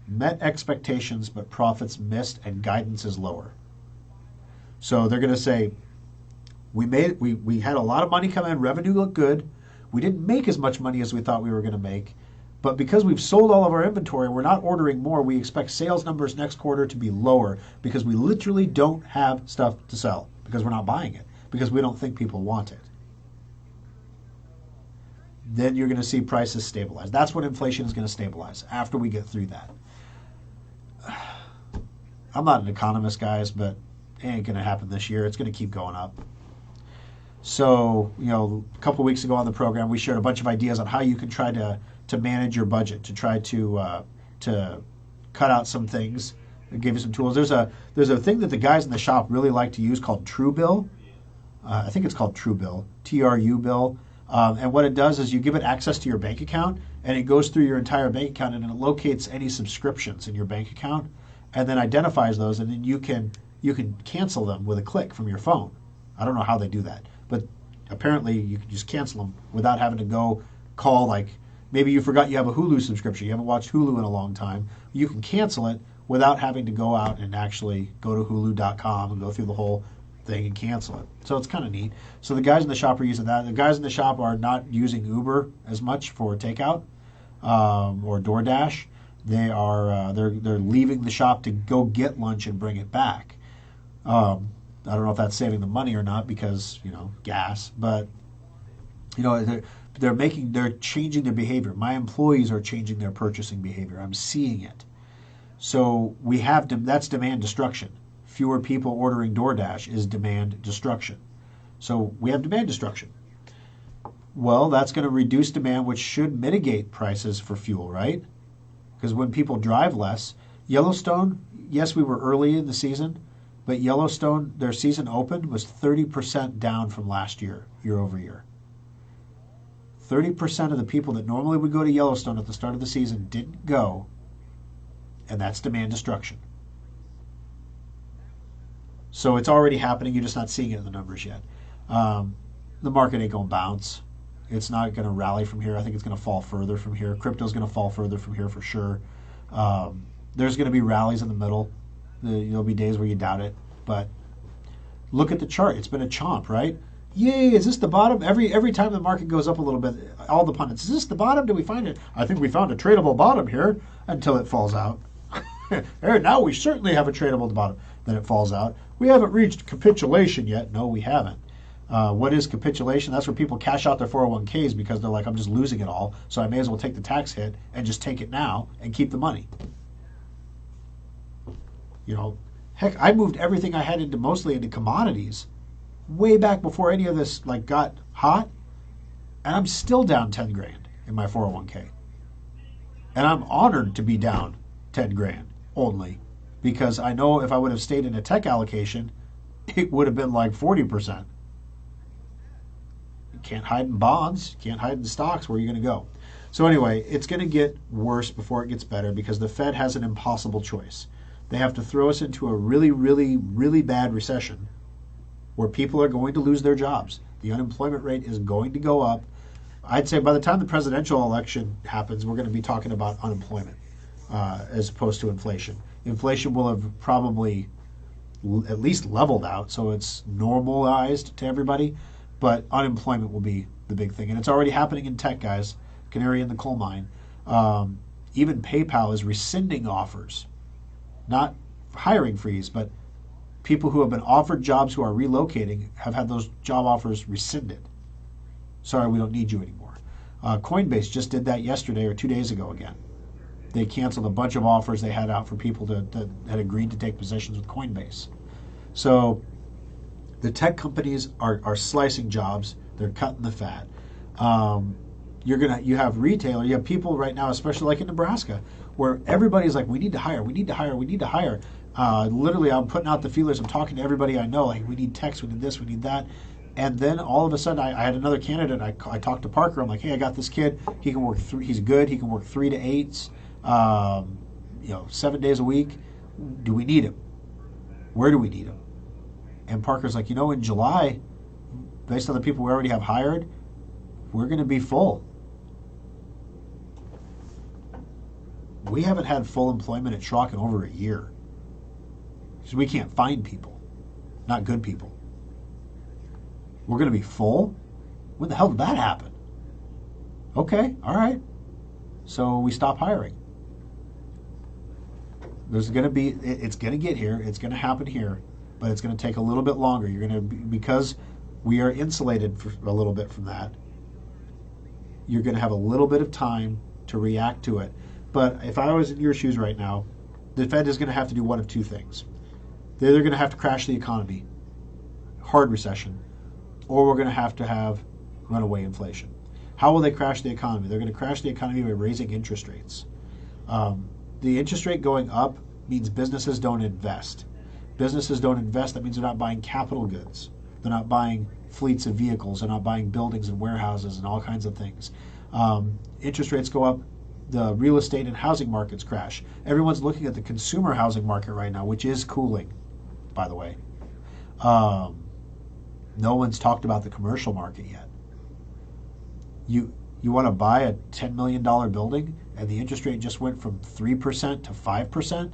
met expectations, but profits missed and guidance is lower. So they're going to say, we had a lot of money come in, revenue looked good. We didn't make as much money as we thought we were going to make. But because we've sold all of our inventory, we're not ordering more. We expect sales numbers next quarter to be lower because we literally don't have stuff to sell because we're not buying it, because we don't think people want it. Then you're going to see prices stabilize. That's when inflation is going to stabilize after we get through that. I'm not an economist, guys, but it ain't going to happen this year. It's going to keep going up. So, a couple of weeks ago on the program, we shared a bunch of ideas on how you can try to manage your budget, to try to cut out some things. I gave you some tools. There's a thing that the guys in the shop really like to use called Truebill. I think it's called Truebill, TRU bill. And what it does is you give it access to your bank account, and it goes through your entire bank account, and it locates any subscriptions in your bank account, and then identifies those, and then you can cancel them with a click from your phone. I don't know how they do that, but apparently you can just cancel them without having to go call, like maybe you forgot you have a Hulu subscription, you haven't watched Hulu in a long time. You can cancel it without having to go out and actually go to hulu.com and go through the whole thing and cancel it. So it's kind of neat. So the guys in the shop are using that. The guys in the shop are not using Uber as much for takeout or DoorDash. They are they're leaving the shop to go get lunch and bring it back. I don't know if that's saving them money or not because gas, but they're changing their behavior. My employees are changing their purchasing behavior. I'm seeing it. So that's demand destruction. Fewer people ordering DoorDash is demand destruction. So we have demand destruction. Well, that's going to reduce demand, which should mitigate prices for fuel, right? Because when people drive less, Yellowstone, yes, we were early in the season, but Yellowstone, their season opened was 30% down from last year, year over year. 30% of the people that normally would go to Yellowstone at the start of the season didn't go, and that's demand destruction. So it's already happening. You're just not seeing it in the numbers yet. The market ain't going to bounce. It's not going to rally from here. I think it's going to fall further from here. Crypto's going to fall further from here for sure. There's going to be rallies in the middle. There'll be days where you doubt it, but look at the chart. It's been a chomp, right? Yay, is this the bottom? Every time the market goes up a little bit, all the pundits, is this the bottom? Did we find it? I think we found a tradable bottom here, until it falls out. Now we certainly have a tradable bottom. Then it falls out. We haven't reached capitulation yet. No, we haven't. What is capitulation? That's where people cash out their 401ks because they're like, I'm just losing it all, so I may as well take the tax hit and just take it now and keep the money. Heck, I moved everything I had mostly into commodities way back before any of this got hot, and I'm still down 10 grand in my 401k. And I'm honored to be down 10 grand only, because I know if I would have stayed in a tech allocation, it would have been 40%. You can't hide in bonds, you can't hide in stocks. Where are you going to go? So anyway, it's going to get worse before it gets better, because the Fed has an impossible choice. They have to throw us into a really, really, really bad recession where people are going to lose their jobs. The unemployment rate is going to go up. I'd say by the time the presidential election happens, we're going to be talking about unemployment as opposed to inflation. Inflation will have probably at least leveled out, so it's normalized to everybody, but unemployment will be the big thing. And it's already happening in tech, guys. Canary in the coal mine. Even PayPal is rescinding offers. Not hiring freeze, but people who have been offered jobs who are relocating have had those job offers rescinded. Sorry, we don't need you anymore. Coinbase just did that yesterday or 2 days ago again. They canceled a bunch of offers they had out for people that had agreed to take positions with Coinbase. So the tech companies are slicing jobs. They're cutting the fat. You have retailer, you have people right now, especially like in Nebraska, where everybody's like, we need to hire. Literally, I'm putting out the feelers. I'm talking to everybody I know, like, we need techs, we need this, we need that. And then all of a sudden, I had another candidate. I talked to Parker. I'm like, hey, I got this kid. He can work he's good. He can work 3 to 8s, 7 days a week. Do we need him? Where do we need him? And Parker's like, in July, based on the people we already have hired, we're going to be full. We haven't had full employment at Schrock in over a year. Because we can't find people, not good people. We're going to be full? When the hell did that happen? Okay, all right. So we stop hiring. It's going to get here. It's going to happen here, but it's going to take a little bit longer. Because we are insulated for a little bit from that, you're going to have a little bit of time to react to it. But if I was in your shoes right now, the Fed is going to have to do one of two things. They're either going to have to crash the economy, hard recession, or we're going to have runaway inflation. How will they crash the economy? They're going to crash the economy by raising interest rates. The interest rate going up means businesses don't invest. Businesses don't invest, that means they're not buying capital goods. They're not buying fleets of vehicles. They're not buying buildings and warehouses and all kinds of things. Interest rates go up, the real estate and housing markets crash. Everyone's looking at the consumer housing market right now, which is cooling, by the way. No one's talked about the commercial market yet. You want to buy a $10 million building and the interest rate just went from 3% to 5%?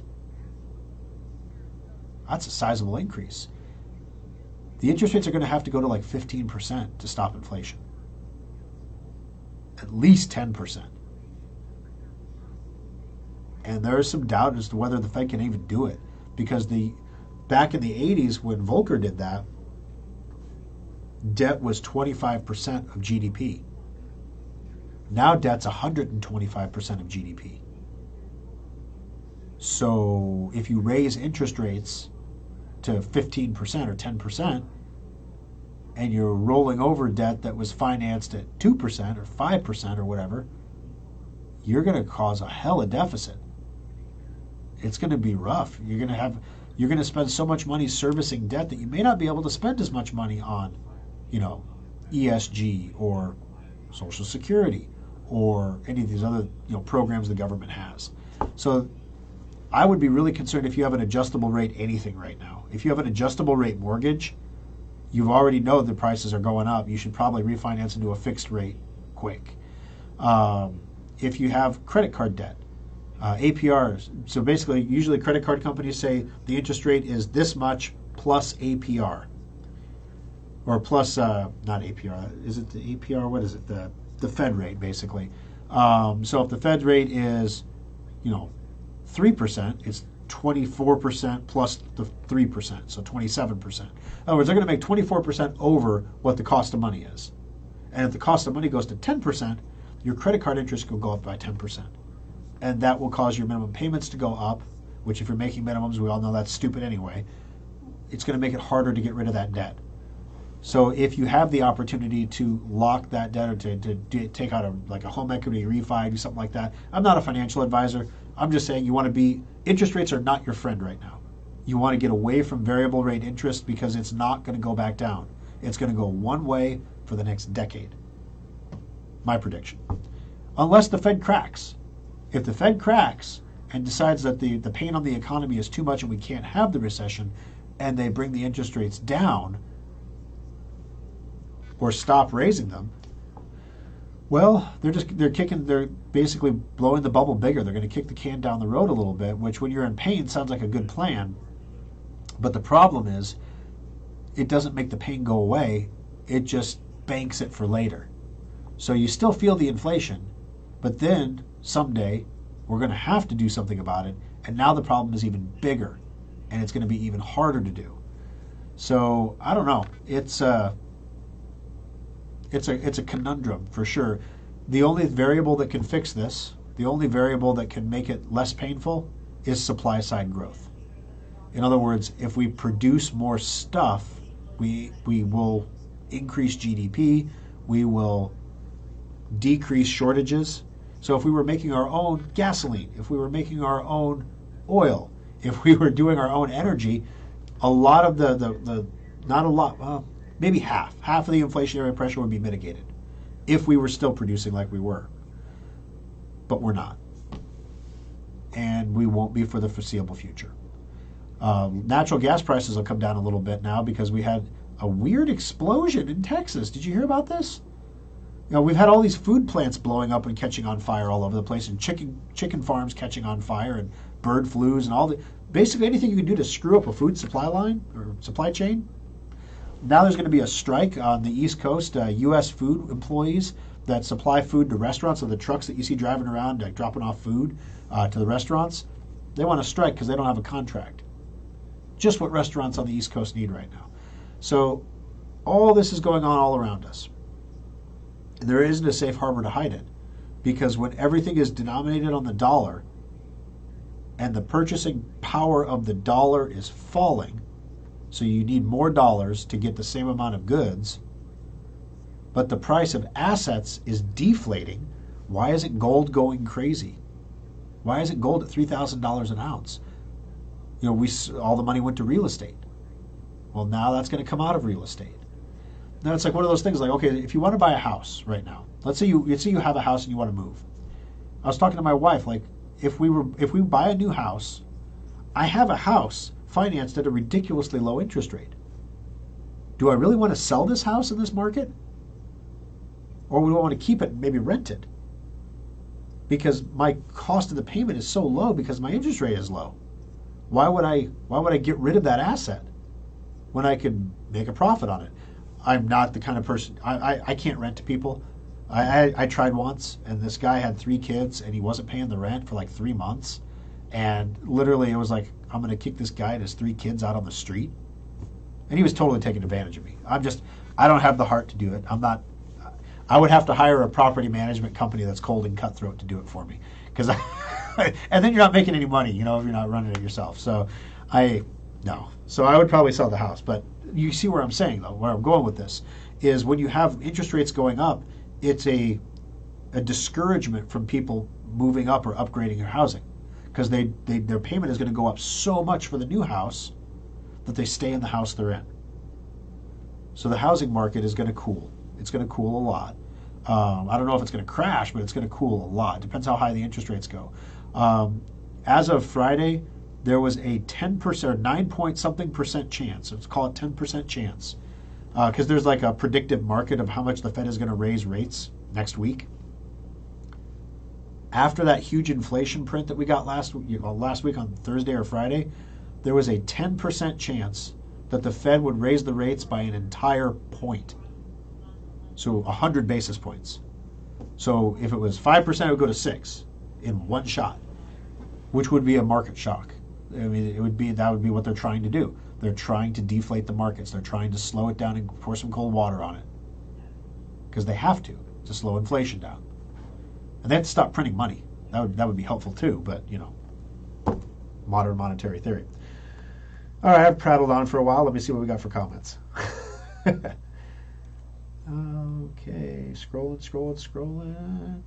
That's a sizable increase. The interest rates are going to have to go to 15% to stop inflation. At least 10%. And there is some doubt as to whether the Fed can even do it. Because back in the 80s when Volcker did that, debt was 25% of GDP. Now debt's 125% of GDP. So if you raise interest rates to 15% or 10%, and you're rolling over debt that was financed at 2% or 5% or whatever, you're going to cause a hella deficit. It's going to be rough. You're going to spend so much money servicing debt that you may not be able to spend as much money on, ESG or Social Security or any of these other programs the government has. So I would be really concerned if you have an adjustable rate anything right now. If you have an adjustable rate mortgage, you already know the prices are going up. You should probably refinance into a fixed rate quick. If you have credit card debt, APRs. So basically, usually credit card companies say the interest rate is this much plus APR. Or plus, not APR. Is it the APR? What is it? The Fed rate, basically. So if the Fed rate is, 3%, it's 24% plus the 3%, so 27%. In other words, they're going to make 24% over what the cost of money is. And if the cost of money goes to 10%, your credit card interest will go up by 10%. And that will cause your minimum payments to go up, which if you're making minimums, we all know that's stupid anyway. It's going to make it harder to get rid of that debt. So if you have the opportunity to lock that debt or to take out a home equity refi, do something like that. I'm not a financial advisor. I'm just saying interest rates are not your friend right now. You want to get away from variable rate interest because it's not going to go back down. It's going to go one way for the next decade. My prediction. Unless the Fed cracks. If the Fed cracks and decides that the pain on the economy is too much and we can't have the recession, and they bring the interest rates down or stop raising them, well, they're basically blowing the bubble bigger. They're going to kick the can down the road a little bit, which when you're in pain sounds like a good plan. But the problem is it doesn't make the pain go away. It just banks it for later. So you still feel the inflation, but then someday we're going to have to do something about it. And now the problem is even bigger, and it's going to be even harder to do. So I don't know. It's a conundrum for sure. The only variable that can fix this, the only variable that can make it less painful, is supply side growth. In other words, if we produce more stuff, we will increase GDP, we will decrease shortages. So if we were making our own gasoline, if we were making our own oil, if we were doing our own energy, a lot of not a lot, well, maybe half of the inflationary pressure would be mitigated if we were still producing like we were. But we're not. And we won't be for the foreseeable future. Natural gas prices will come down a little bit now because we had a weird explosion in Texas. Did you hear about this? We've had all these food plants blowing up and catching on fire all over the place, and chicken farms catching on fire, and bird flus, and basically anything you can do to screw up a food supply line or supply chain. Now there's going to be a strike on the East Coast. U.S. food employees that supply food to restaurants, so the trucks that you see driving around dropping off food to the restaurants, they want to strike because they don't have a contract. Just what restaurants on the East Coast need right now. So all this is going on all around us. And there isn't a safe harbor to hide it, because when everything is denominated on the dollar and the purchasing power of the dollar is falling, so you need more dollars to get the same amount of goods, but the price of assets is deflating, why isn't gold going crazy? Why isn't gold at $3,000 an ounce? All the money went to real estate. Well, now that's going to come out of real estate. Now it's like one of those things like, okay, if you want to buy a house right now, let's say you have a house and you want to move. I was talking to my wife, like, if we buy a new house, I have a house financed at a ridiculously low interest rate. Do I really want to sell this house in this market? Or do I want to keep it and maybe rent it? Because my cost of the payment is so low because my interest rate is low. Why would I get rid of that asset when I could make a profit on it? I'm not the kind of person, I can't rent to people. I tried once, and this guy had 3 kids, and he wasn't paying the rent for like 3 months. And literally it was like, I'm going to kick this guy and his 3 kids out on the street. And he was totally taking advantage of me. I don't have the heart to do it. I would have to hire a property management company that's cold and cutthroat to do it for me. And then you're not making any money, if you're not running it yourself. So no. So I would probably sell the house. But you see where I'm saying, though, where I'm going with this, is when you have interest rates going up, it's a discouragement from people moving up or upgrading their housing, because their payment is going to go up so much for the new house that they stay in the house they're in. So the housing market is going to cool. It's going to cool a lot. I don't know if it's going to crash, but it's going to cool a lot. Depends how high the interest rates go. As of Friday, there was a 10% or 9 point something percent chance. Let's call it 10% chance because there's like a predictive market of how much the Fed is going to raise rates next week. After that huge inflation print that we got last week on Thursday or Friday, there was a 10% chance that the Fed would raise the rates by an entire point. So 100 basis points. So if it was 5%, it would go to 6 in one shot, which would be a market shock. I mean, that would be what they're trying to do. They're trying to deflate the markets. They're trying to slow it down and pour some cold water on it, because they have to slow inflation down. And they have to stop printing money. That would be helpful too, but modern monetary theory. All right, I've prattled on for a while. Let me see what we got for comments. Okay, scrolling.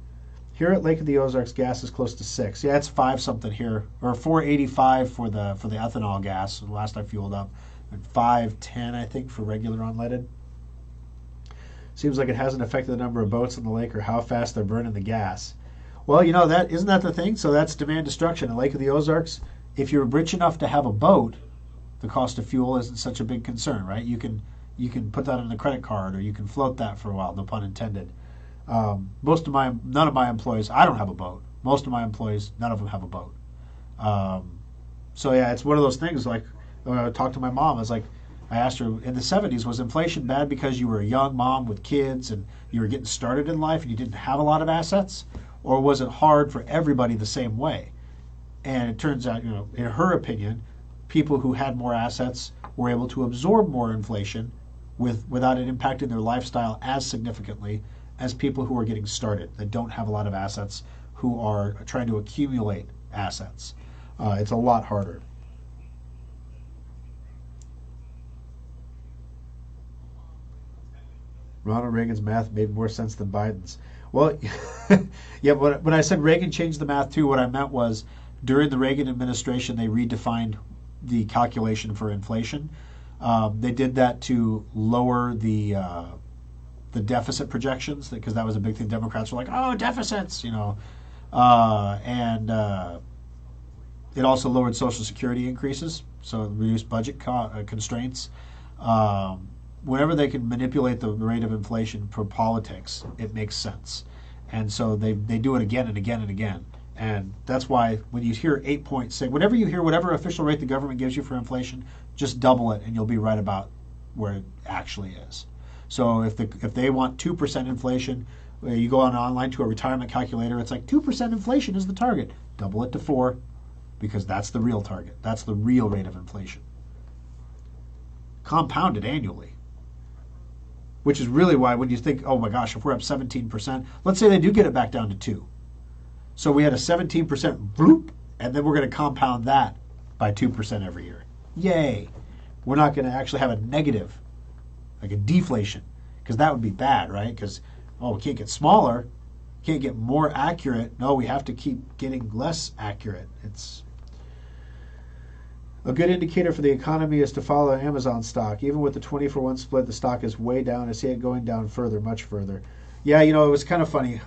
Here at Lake of the Ozarks, gas is close to 6. Yeah, it's 5 something here, or 4.85 for the ethanol gas. The last I fueled up, and 5.10 I think for regular unleaded. Seems like it hasn't affected the number of boats in the lake or how fast they're burning the gas. Well, that isn't that the thing? So that's demand destruction. In Lake of the Ozarks, if you're rich enough to have a boat, the cost of fuel isn't such a big concern, right? You can put that on a credit card, or you can float that for a while, no pun intended. None of my employees, I don't have a boat. Most of my employees, none of them have a boat. So yeah, it's one of those things. Like when I talked to my mom, I asked her, in the 70s, was inflation bad because you were a young mom with kids and you were getting started in life and you didn't have a lot of assets? Or was it hard for everybody the same way? And it turns out, in her opinion, people who had more assets were able to absorb more inflation without it impacting their lifestyle as significantly as people who are getting started, that don't have a lot of assets, who are trying to accumulate assets. It's a lot harder. Ronald Reagan's math made more sense than Biden's. Well, yeah, when I said Reagan changed the math too, what I meant was during the Reagan administration, they redefined the calculation for inflation. They did that to lower the deficit projections, because that was a big thing. Democrats were like, oh, deficits, and it also lowered Social Security increases, so it reduced budget constraints. Whenever they can manipulate the rate of inflation for politics, it makes sense. And so they do it again and again and again. And that's why when you hear 8.6, whenever you hear whatever official rate the government gives you for inflation, just double it and you'll be right about where it actually is. So if they want 2% inflation, you go online to a retirement calculator, it's like 2% inflation is the target. Double it to 4, because that's the real target. That's the real rate of inflation. Compounded annually. Which is really why when you think, oh my gosh, if we're up 17%, let's say they do get it back down to 2. So we had a 17% bloop, and then we're going to compound that by 2% every year. Yay. We're not going to actually have a negative, like a deflation, because that would be bad, right? Because, we can't get smaller, can't get more accurate. No, we have to keep getting less accurate. It's a good indicator for the economy is to follow Amazon stock. Even with the 20-for-1 split, the stock is way down. I see it going down further, much further. Yeah, it was kind of funny.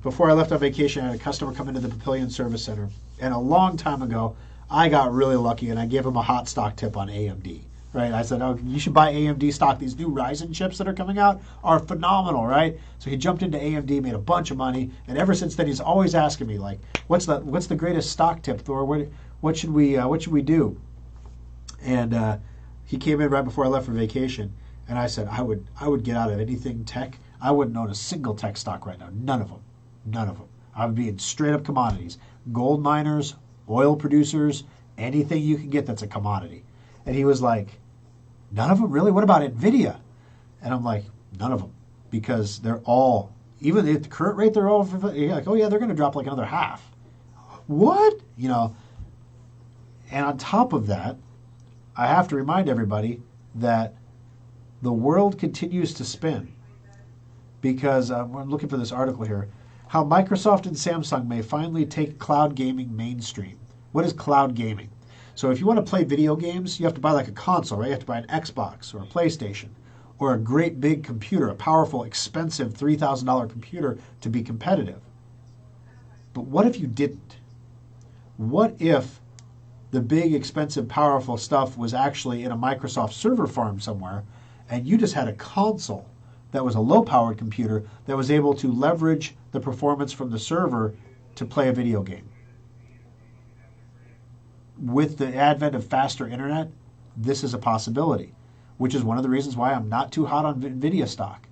Before I left on vacation, I had a customer come into the Papillion Service Center. And a long time ago, I got really lucky, and I gave him a hot stock tip on AMD. Right? I said, you should buy AMD stock. These new Ryzen chips that are coming out are phenomenal, right? So he jumped into AMD, made a bunch of money, and ever since then, he's always asking me, like, what's the greatest stock tip, Thor? What should we do? And he came in right before I left for vacation, and I said I would get out of anything tech. I wouldn't own a single tech stock right now. None of them. I would be in straight up commodities. Gold miners, oil producers, anything you can get that's a commodity. And he was like, none of them? Really? What about NVIDIA? And I'm like, none of them. Because they're all, even at the current rate, they're all, like, oh yeah, they're going to drop like another half. What? And on top of that, I have to remind everybody that the world continues to spin, because I'm looking for this article here, how Microsoft and Samsung may finally take cloud gaming mainstream. What is cloud gaming? So if you want to play video games, you have to buy like a console, right? You have to buy an Xbox or a PlayStation or a great big computer, a powerful, expensive $3,000 computer to be competitive. But what if you didn't? What if the big, expensive, powerful stuff was actually in a Microsoft server farm somewhere, and you just had a console that was a low-powered computer that was able to leverage the performance from the server to play a video game. With the advent of faster internet, this is a possibility, which is one of the reasons why I'm not too hot on NVIDIA stock.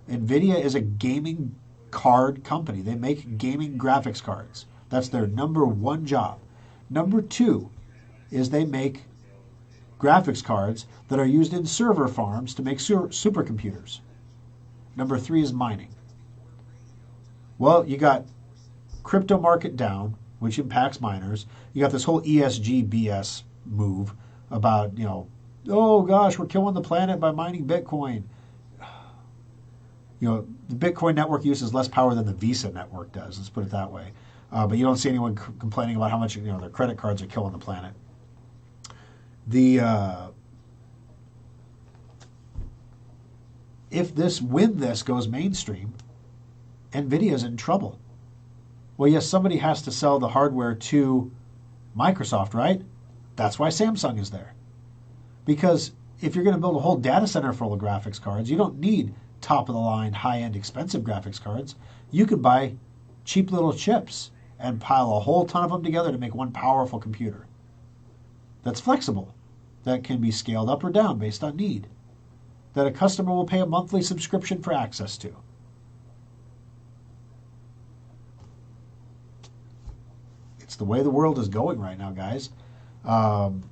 NVIDIA is a gaming card company. They make gaming graphics cards. That's their number one job. Number two is they make graphics cards that are used in server farms to make supercomputers. Number three is mining. Well, you got crypto market down, which impacts miners. You got this whole ESG BS move about, oh gosh, we're killing the planet by mining Bitcoin. The Bitcoin network uses less power than the Visa network does. Let's put it that way. But you don't see anyone complaining about how much their credit cards are killing the planet. If this goes mainstream, NVIDIA's in trouble. Well, yes, somebody has to sell the hardware to Microsoft, right? That's why Samsung is there. Because if you're going to build a whole data center full of graphics cards, you don't need top-of-the-line, high-end, expensive graphics cards. You could buy cheap little chips and pile a whole ton of them together to make one powerful computer that's flexible, that can be scaled up or down based on need, that a customer will pay a monthly subscription for access to. It's the way the world is going right now, guys. And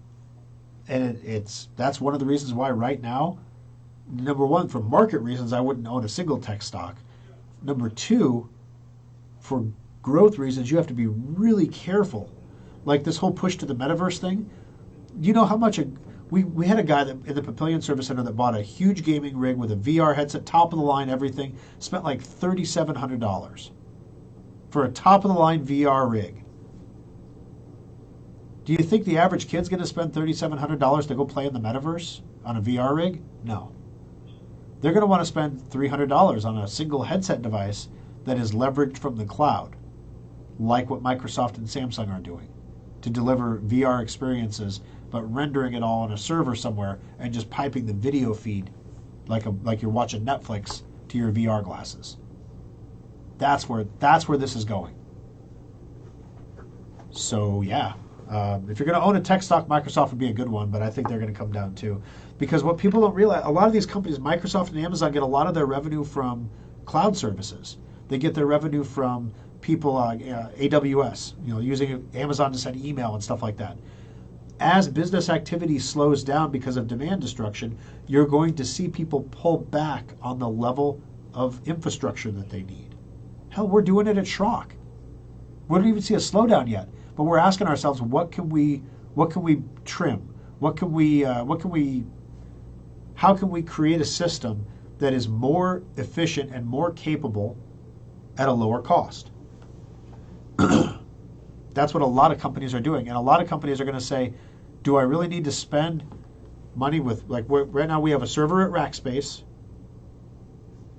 that's one of the reasons why right now, number one, for market reasons, I wouldn't own a single tech stock. Number two, for growth reasons, you have to be really careful. Like this whole push to the metaverse thing. You know how much we had a guy in the Papillion Service Center that bought a huge gaming rig with a VR headset, top of the line, everything, spent like $3,700 for a top of the line VR rig. Do you think the average kid's going to spend $3,700 to go play in the metaverse on a VR rig? No. They're going to want to spend $300 on a single headset device that is leveraged from the cloud, like what Microsoft and Samsung are doing, to deliver VR experiences, but rendering it all on a server somewhere and just piping the video feed like you're watching Netflix to your VR glasses. That's where this is going. So yeah. If you're going to own a tech stock, Microsoft would be a good one, but I think they're going to come down too. Because what people don't realize, a lot of these companies, Microsoft and Amazon, get a lot of their revenue from cloud services. They get their revenue from people, AWS, using Amazon to send email and stuff like that. As business activity slows down because of demand destruction, you're going to see people pull back on the level of infrastructure that they need. Hell, we're doing it at Schrock. We don't even see a slowdown yet. But we're asking ourselves, what can we trim? How can we create a system that is more efficient and more capable at a lower cost? That's what a lot of companies are doing. And a lot of companies are going to say, do I really need to spend money with, right now we have a server at Rackspace,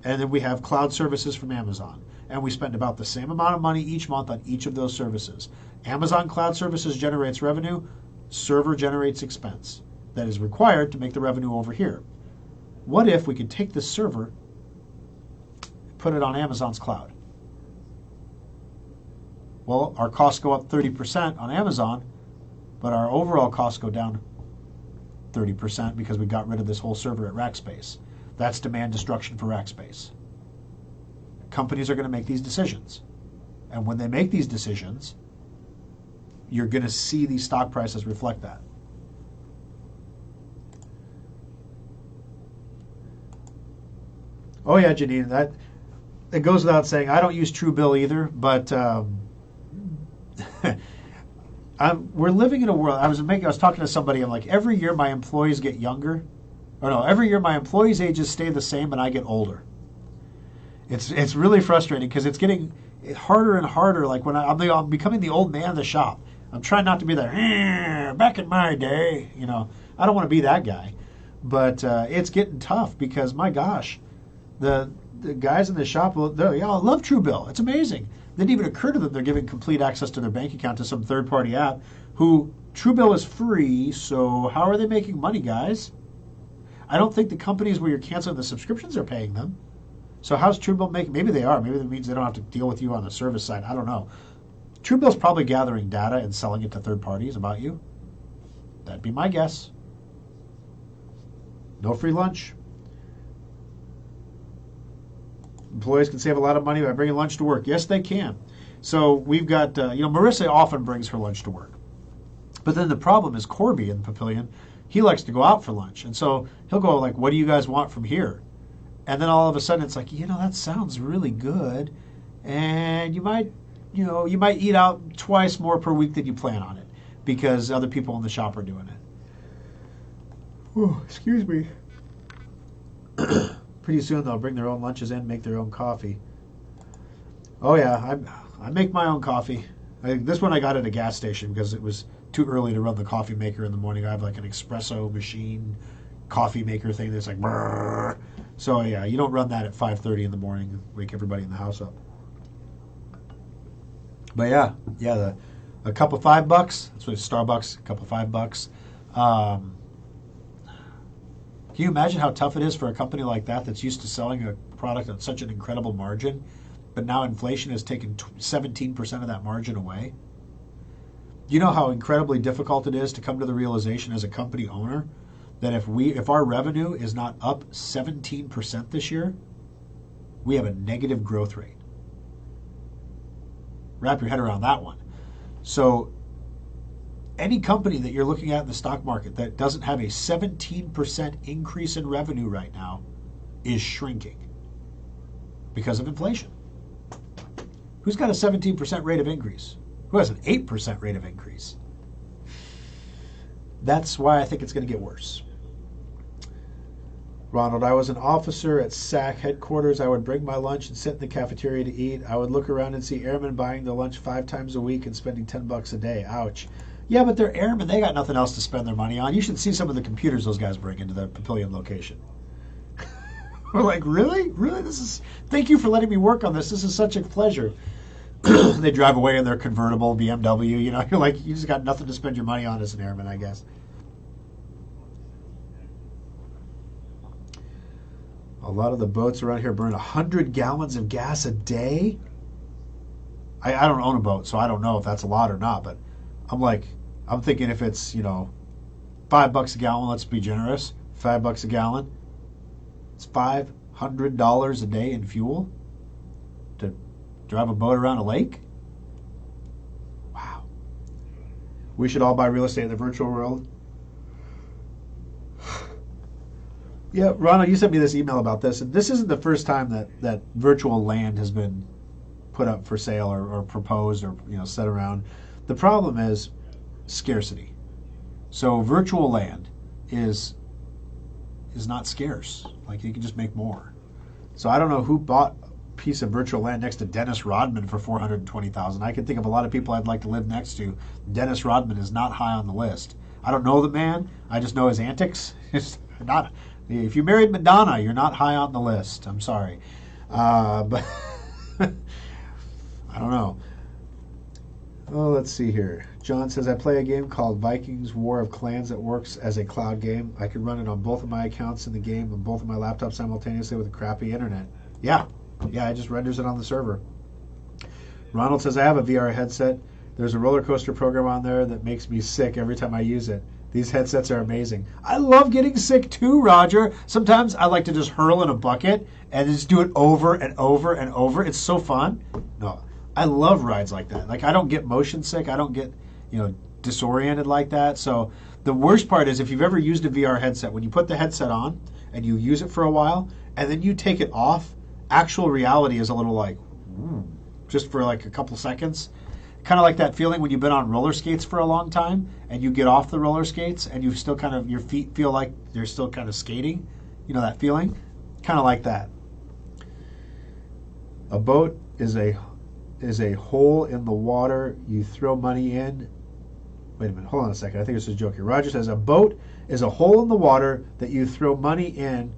and then we have cloud services from Amazon. And we spend about the same amount of money each month on each of those services. Amazon Cloud Services generates revenue, server generates expense that is required to make the revenue over here. What if we could take this server, put it on Amazon's cloud? Well, our costs go up 30% on Amazon, but our overall costs go down 30% because we got rid of this whole server at Rackspace. That's demand destruction for Rackspace. Companies are going to make these decisions. And when they make these decisions, you're going to see these stock prices reflect that. Oh yeah, Janine, it goes without saying, I don't use Truebill either, but we're living in a world. I was talking to somebody. I'm like, every year my employees get younger, every year my employees' ages stay the same, and I get older. It's really frustrating because it's getting harder and harder. Like when I'm becoming the old man of the shop. I'm trying not to be there. Back in my day, I don't want to be that guy. But it's getting tough because my gosh, the guys in the shop, I love Truebill. It's amazing. It didn't even occur to them they're giving complete access to their bank account to some third-party app. Who Truebill is free, so how are they making money, guys? I don't think the companies where you're canceling the subscriptions are paying them. So how's Truebill making? Maybe they are. Maybe that means they don't have to deal with you on the service side. I don't know. Truebill's probably gathering data and selling it to third parties about you. That'd be my guess. No free lunch. Employees can save a lot of money by bringing lunch to work. Yes, they can. So we've got, Marissa often brings her lunch to work. But then the problem is Corby in the Papillion, he likes to go out for lunch. And so he'll go like, what do you guys want from here? And then all of a sudden it's like, that sounds really good. And you might eat out twice more per week than you plan on it because other people in the shop are doing it. Oh, excuse me. Pretty soon they'll bring their own lunches in, make their own coffee. Oh yeah, I make my own coffee. This one I got at a gas station because it was too early to run the coffee maker in the morning. I have like an espresso machine coffee maker thing that's like brrr. So yeah, you don't run that at 5:30 in the morning and wake everybody in the house up. But yeah, a cup of $5. That's what it's Starbucks. A cup of $5. Can you imagine how tough it is for a company like that that's used to selling a product at such an incredible margin, but now inflation has taken 17% of that margin away? You know how incredibly difficult it is to come to the realization as a company owner that if our revenue is not up 17% this year, we have a negative growth rate. Wrap your head around that one. So any company that you're looking at in the stock market that doesn't have a 17% increase in revenue right now is shrinking because of inflation. Who's got a 17% rate of increase? Who has an 8% rate of increase? That's why I think it's going to get worse. Ronald, I was an officer at SAC headquarters. I would bring my lunch and sit in the cafeteria to eat. I would look around and see airmen buying their lunch 5 times a week and spending $10 a day. Ouch. Yeah, but they're airmen. They got nothing else to spend their money on. You should see some of the computers those guys bring into the Papillion location. We're like, really? Really? Thank you for letting me work on this. This is such a pleasure. They drive away in their convertible BMW. You're like, you just got nothing to spend your money on as an airman, I guess. A lot of the boats around here burn 100 gallons of gas a day. I don't own a boat, so I don't know if that's a lot or not, but I'm thinking if it's, $5 a gallon, let's be generous, $5 a gallon, it's $500 a day in fuel to drive a boat around a lake? Wow. We should all buy real estate in the virtual world. Yeah, Ronald, you sent me this email about this, and this isn't the first time that virtual land has been put up for sale or proposed or set around. The problem is scarcity. So virtual land is not scarce. Like you can just make more. So I don't know who bought a piece of virtual land next to Dennis Rodman for $420,000. I can think of a lot of people I'd like to live next to. Dennis Rodman is not high on the list. I don't know the man. I just know his antics. It's not. If you married Madonna, you're not high on the list. I'm sorry. But I don't know. Oh, let's see here. John says, I play a game called Vikings War of Clans that works as a cloud game. I can run it on both of my accounts in the game on both of my laptops simultaneously with a crappy internet. Yeah, it just renders it on the server. Ronald says, I have a VR headset. There's a roller coaster program on there that makes me sick every time I use it. These headsets are amazing. I love getting sick too, Roger. Sometimes I like to just hurl in a bucket and just do it over and over and over. It's so fun. No, I love rides like that. Like I don't get motion sick. I don't get, disoriented like that. So the worst part is if you've ever used a VR headset, when you put the headset on and you use it for a while and then you take it off, actual reality is a little like, just for like a couple seconds. Kind of like that feeling when you've been on roller skates for a long time and you get off the roller skates and you still your feet feel like they're still kind of skating. You know that feeling? Kind of like that. A boat is a hole in the water you throw money in. Wait a minute, hold on a second. I think this is a joke here. Roger says a boat is a hole in the water that you throw money in.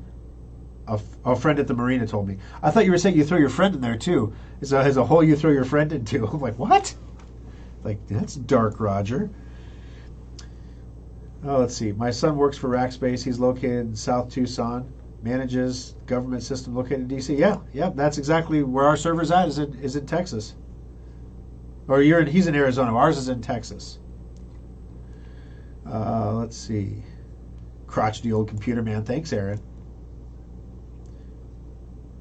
A friend at the marina told me. I thought you were saying you throw your friend in there too. It's a hole you throw your friend into. I'm like, what? Like, that's dark, Roger. Oh, let's see. My son works for Rackspace. He's located in South Tucson. Manages government system located in DC. Yeah. That's exactly where our server's at. Is in Texas. Or he's in Arizona. Ours is in Texas. Let's see. Crotchety old computer man. Thanks, Aaron.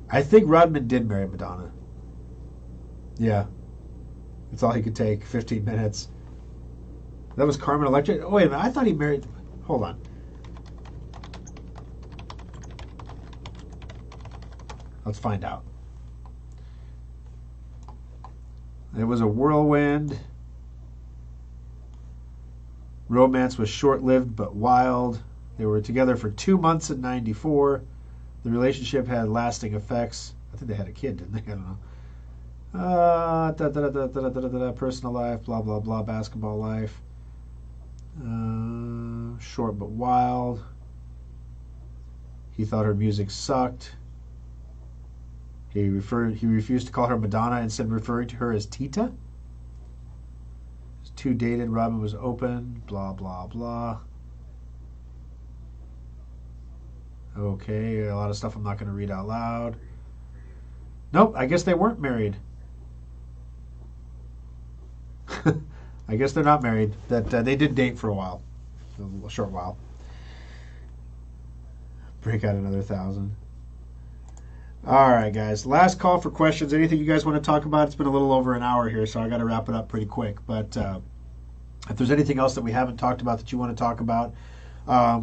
I think Rodman did marry Madonna. Yeah. That's all he could take. 15 minutes. That was Carmen Electra. Oh, wait a minute. I thought he married. Hold on. Let's find out. It was a whirlwind. Romance was short-lived but wild. They were together for 2 months in '94. The relationship had lasting effects. I think they had a kid, didn't they? I don't know. Personal life, blah, blah, blah. Basketball life. Short but wild. He thought her music sucked. He refused to call her Madonna, instead referring to her as Tita. His two dated. Robin was open. Blah, blah, blah. Okay, a lot of stuff I'm not going to read out loud. Nope, I guess they weren't married. I guess they're not married. That they did date for a while, a short while. Break out another 1,000. All right, guys. Last call for questions. Anything you guys want to talk about? It's been a little over an hour here, so I got to wrap it up pretty quick. But if there's anything else that we haven't talked about that you want to talk about,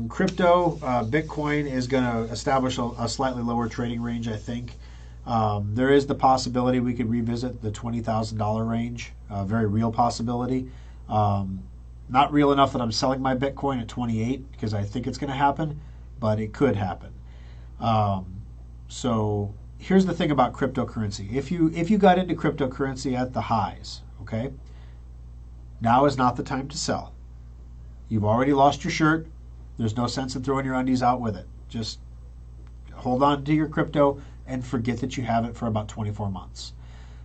crypto, Bitcoin is going to establish a slightly lower trading range, I think. There is the possibility we could revisit the $20,000 range, a very real possibility. Not real enough that I'm selling my Bitcoin at 28 because I think it's going to happen, but it could happen. So here's the thing about cryptocurrency. If you got into cryptocurrency at the highs, okay, now is not the time to sell. You've already lost your shirt. There's no sense in throwing your undies out with it. Just hold on to your crypto and forget that you have it for about 24 months.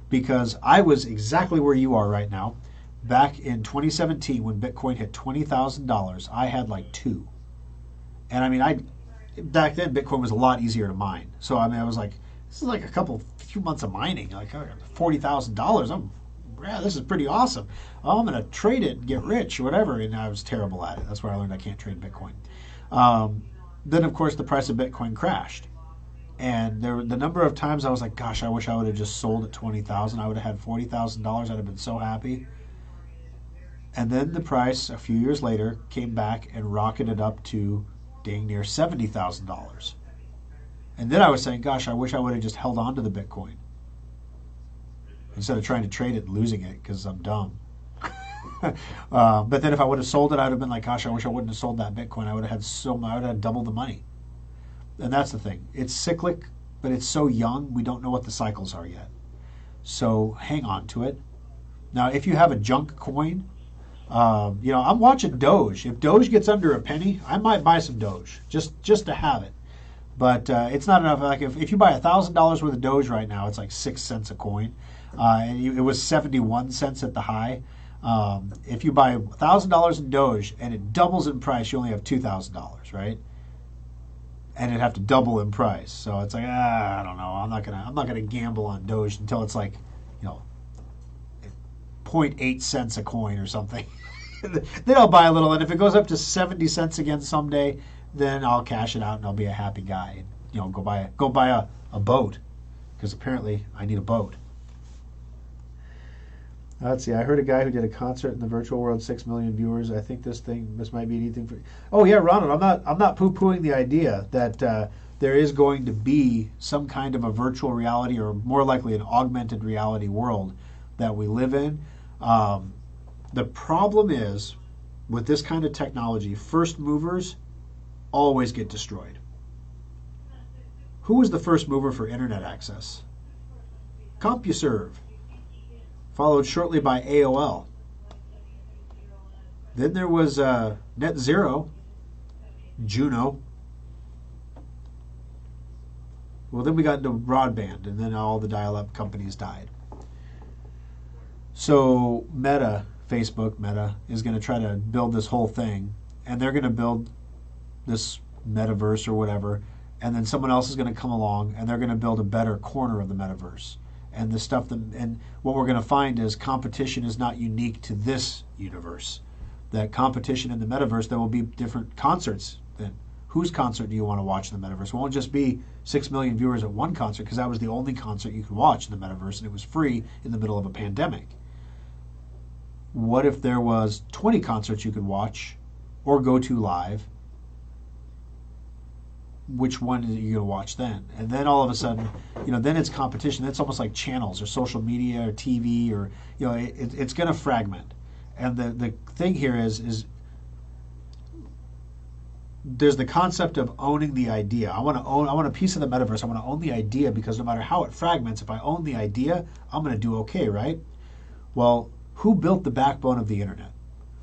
Because I was exactly where you are right now. Back in 2017, when Bitcoin hit $20,000, I had like 2. And I mean, back then Bitcoin was a lot easier to mine. So I mean, I was like, this is like a few months of mining, like $40,000. Yeah, this is pretty awesome. Oh, I'm going to trade it and get rich or whatever. And I was terrible at it. That's where I learned I can't trade Bitcoin. Then, of course, the price of Bitcoin crashed. And the number of times I was like, gosh, I wish I would have just sold at $20,000. I would have had $40,000. I'd have been so happy. And then the price, a few years later, came back and rocketed up to dang near $70,000. And then I was saying, gosh, I wish I would have just held on to the Bitcoin instead of trying to trade it and losing it because I'm dumb. But then if I would have sold it, I would have been like, gosh, I wish I wouldn't have sold that Bitcoin. I would have had double the money. And that's the thing. It's cyclic, but it's so young, we don't know what the cycles are yet. So hang on to it. Now, if you have a junk coin, I'm watching Doge. If Doge gets under a penny, I might buy some Doge just to have it. But it's not enough. Like if you buy $1,000 worth of Doge right now, it's like 6 cents a coin. And it was 71 cents at the high. If you buy $1,000 in Doge and it doubles in price, you only have $2,000, right? And it'd have to double in price. So it's like, I don't know. I'm not gonna gamble on Doge until it's like, 0.8 cents a coin or something. Then I'll buy a little, and if it goes up to 70 cents again someday, then I'll cash it out and I'll be a happy guy. And, go buy a boat, because apparently I need a boat. Let's see. I heard a guy who did a concert in the virtual world, 6 million viewers. I think this might be anything for. Oh yeah, Ronald. I'm not poo-pooing the idea that there is going to be some kind of a virtual reality, or more likely an augmented reality world that we live in. The problem is with this kind of technology, first movers always get destroyed. Who was the first mover for internet access? CompuServe, followed shortly by AOL. Then there was Net Zero, Juno. Well, then we got into broadband, and then all the dial-up companies died. So Facebook, Meta, is going to try to build this whole thing, and they're going to build this metaverse or whatever, and then someone else is going to come along and they're going to build a better corner of the metaverse. And the stuff that, and what we're going to find is competition is not unique to this universe. That competition in the metaverse, there will be different concerts. Then whose concert do you want to watch in the metaverse? It won't just be 6 million viewers at one concert, because that was the only concert you could watch in the metaverse, and it was free in the middle of a pandemic. What if there was 20 concerts you could watch or go to live? Which one are you going to watch then? And then all of a sudden, then it's competition. It's almost like channels or social media or TV, or it's going to fragment. And the thing here is there's the concept of owning the idea. I want a piece of the metaverse. I want to own the idea, because no matter how it fragments, if I own the idea, I'm going to do okay, right? Well, who built the backbone of the internet?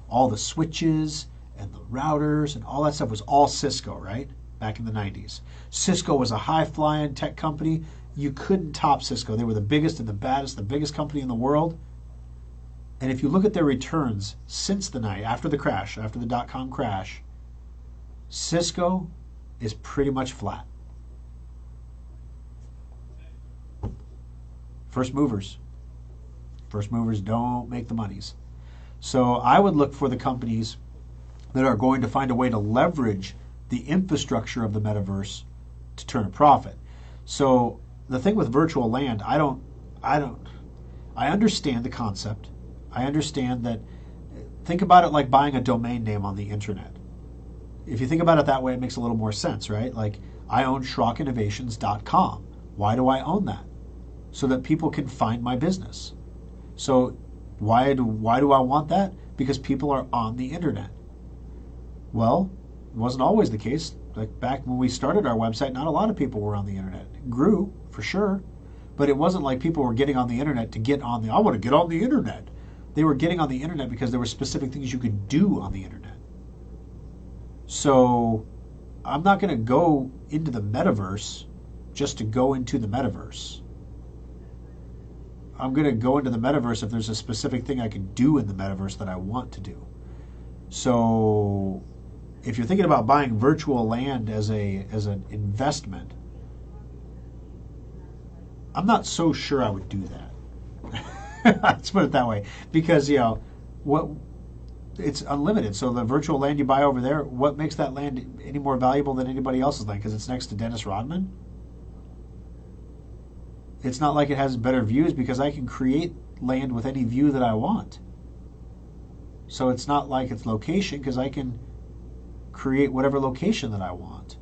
All the switches and the routers and all that stuff was all Cisco, right? Back in the 90s. Cisco was a high-flying tech company. You couldn't top Cisco. They were the biggest and the baddest, the biggest company in the world. And if you look at their returns since the night, after the crash, after the dot-com crash, Cisco is pretty much flat. First movers. First movers don't make the monies. So I would look for the companies that are going to find a way to leverage the infrastructure of the metaverse to turn a profit. So the thing with virtual land, I understand the concept. I understand that. Think about it like buying a domain name on the internet. If you think about it that way, it makes a little more sense, right? Like, I own SchrockInnovations.com. Why do I own that? So that people can find my business. So why do I want that? Because people are on the internet. Well, it wasn't always the case. Like, back when we started our website, not a lot of people were on the internet. It grew, for sure. But it wasn't like people were getting on the internet to get on I want to get on the internet. They were getting on the internet because there were specific things you could do on the internet. So I'm not going to go into the metaverse just to go into the metaverse. I'm going to go into the metaverse if there's a specific thing I can do in the metaverse that I want to do. So if you're thinking about buying virtual land as an investment, I'm not so sure I would do that. Let's put it that way, because it's unlimited. So the virtual land you buy over there, what makes that land any more valuable than anybody else's land? Because it's next to Dennis Rodman? It's not like it has better views, because I can create land with any view that I want. So it's not like it's location, because I can create whatever location that I want.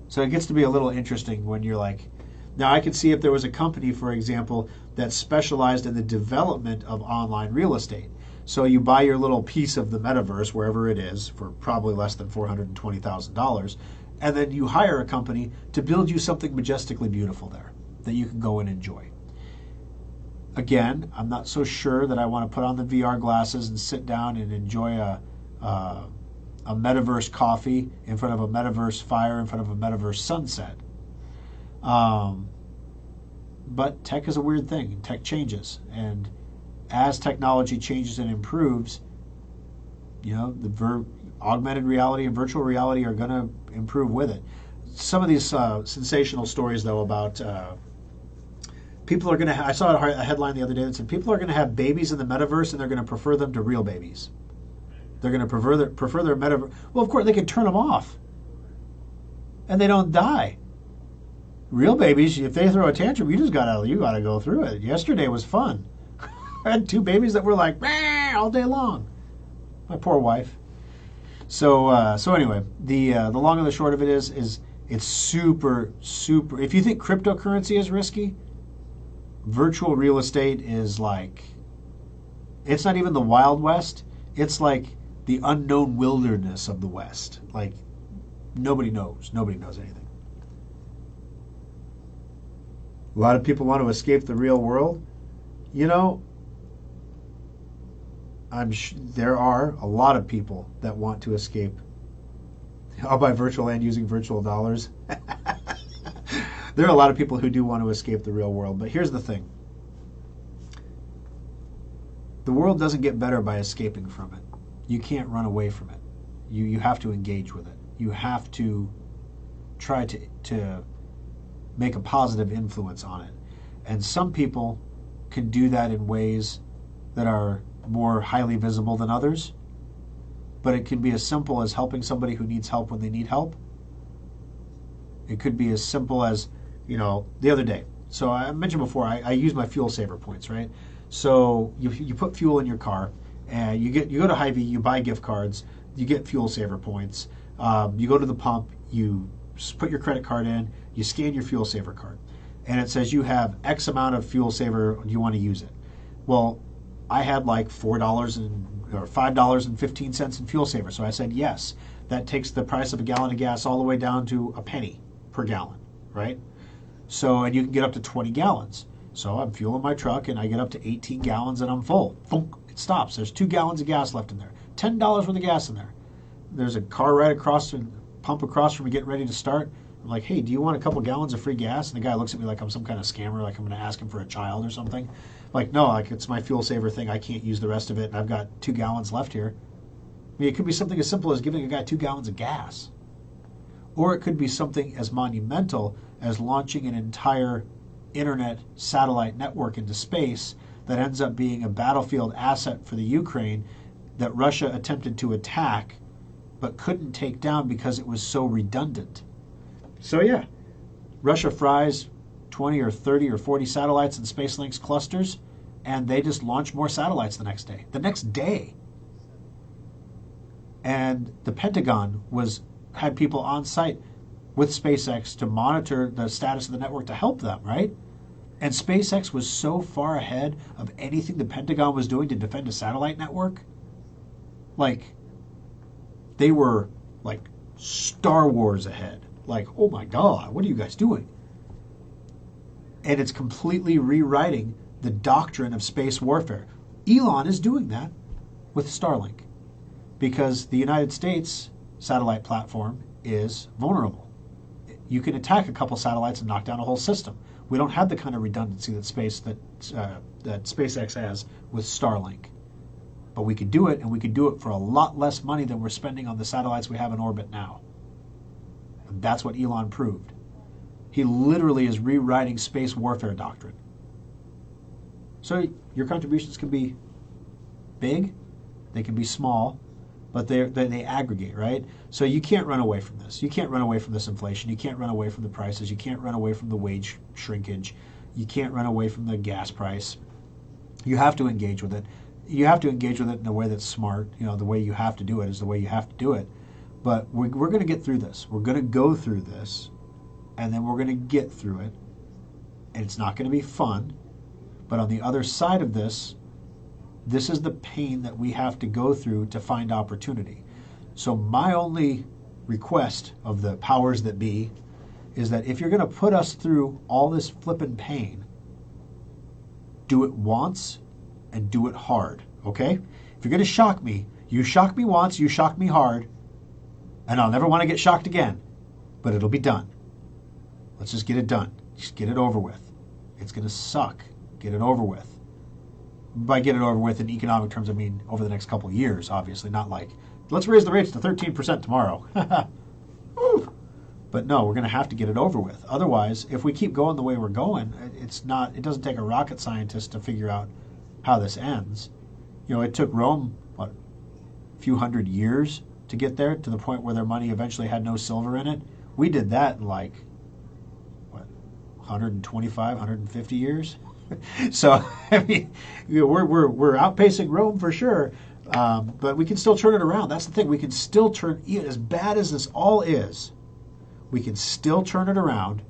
So it gets to be a little interesting when you're like, now I could see if there was a company, for example, that specialized in the development of online real estate. So you buy your little piece of the metaverse, wherever it is, for probably less than $420,000, and then you hire a company to build you something majestically beautiful there that you can go and enjoy. Again, I'm not so sure that I want to put on the VR glasses and sit down and enjoy a metaverse coffee in front of a metaverse fire in front of a metaverse sunset. But tech is a weird thing, and tech changes. And as technology changes and improves, the augmented reality and virtual reality are going to improve with it. Some of these sensational stories, though, about people are going to I saw a headline the other day that said people are going to have babies in the metaverse and they're going to prefer them to real babies. They're going to prefer their metaverse. Well, of course, they can turn them off and they don't die. Real babies, if they throw a tantrum, you got to go through it. Yesterday was fun. I had 2 babies that were like all day long. My poor wife. So anyway, the long and the short of it is it's super. If you think cryptocurrency is risky, virtual real estate is like, it's not even the Wild West. It's like the unknown wilderness of the West. Like, nobody knows anything. A lot of people want to escape the real world. There are a lot of people that want to escape. I'll buy virtual land using virtual dollars. There are a lot of people who do want to escape the real world. But here's the thing. The world doesn't get better by escaping from it. you can't run away from it. You have to engage with it. You have to try to make a positive influence on it. And some people can do that in ways that are more highly visible than others. But it can be as simple as helping somebody who needs help when they need help. It could be as simple as, the other day. So I mentioned before, I use my fuel saver points, right? So you put fuel in your car, and you go to Hy-Vee, you buy gift cards, you get fuel saver points. You go to the pump, you put your credit card in, you scan your fuel saver card, and it says you have X amount of fuel saver. Do you want to use it? Well, I had like $4 or $5.15 in fuel saver, so I said yes. That takes the price of a gallon of gas all the way down to a penny per gallon, right? So, and you can get up to 20 gallons. So I'm fueling my truck, and I get up to 18 gallons, and I'm full. Thunk, it stops. There's 2 gallons of gas left in there. $10 worth of gas in there. There's a car right across, and pump across from me getting ready to start. I'm like, hey, do you want a couple gallons of free gas? And the guy looks at me like I'm some kind of scammer, like I'm going to ask him for a child or something. I'm like, no, like it's my fuel saver thing. I can't use the rest of it, and I've got 2 gallons left here. I mean, it could be something as simple as giving a guy 2 gallons of gas. Or it could be something as monumental as launching an entire internet satellite network into space that ends up being a battlefield asset for the Ukraine that Russia attempted to attack but couldn't take down because it was so redundant. So yeah, Russia fries 20 or 30 or 40 satellites in SpaceLink's clusters, and they just launch more satellites the next day. The next day. And the Pentagon had people on site with SpaceX to monitor the status of the network to help them, right? And SpaceX was so far ahead of anything the Pentagon was doing to defend a satellite network. Like, they were like Star Wars ahead. Like, oh my God, what are you guys doing? And it's completely rewriting the doctrine of space warfare. Elon is doing that with Starlink because the United States satellite platform is vulnerable. You can attack a couple satellites and knock down a whole system. We don't have the kind of redundancy that SpaceX has with Starlink. But we could do it, and we could do it for a lot less money than we're spending on the satellites we have in orbit now. And that's what Elon proved. He literally is rewriting space warfare doctrine. So your contributions can be big, they can be small, but they aggregate, right? So you can't run away from this. You can't run away from this inflation. You can't run away from the prices. You can't run away from the wage shrinkage. You can't run away from the gas price. You have to engage with it. You have to engage with it in a way that's smart. The way you have to do it is the way you have to do it. But we're going to get through this. We're going to go through this, and then we're going to get through it. And it's not going to be fun. But on the other side of this, this is the pain that we have to go through to find opportunity. So my only request of the powers that be is that if you're going to put us through all this flippin' pain, do it once and do it hard, okay? If you're going to shock me, you shock me once, you shock me hard, and I'll never want to get shocked again, but it'll be done. Let's just get it done. Just get it over with. It's going to suck. Get it over with. By get it over with in economic terms, I mean over the next couple of years, obviously, not like, let's raise the rates to 13% tomorrow. But no, we're going to have to get it over with. Otherwise, if we keep going the way we're going, it doesn't take a rocket scientist to figure out how this ends. It took Rome, a few hundred years to get there, to the point where their money eventually had no silver in it. We did that in 125, 150 years? So, I mean, we're outpacing Rome for sure, but we can still turn it around. That's the thing. We can still turn, as bad as this all is, we can still turn it around.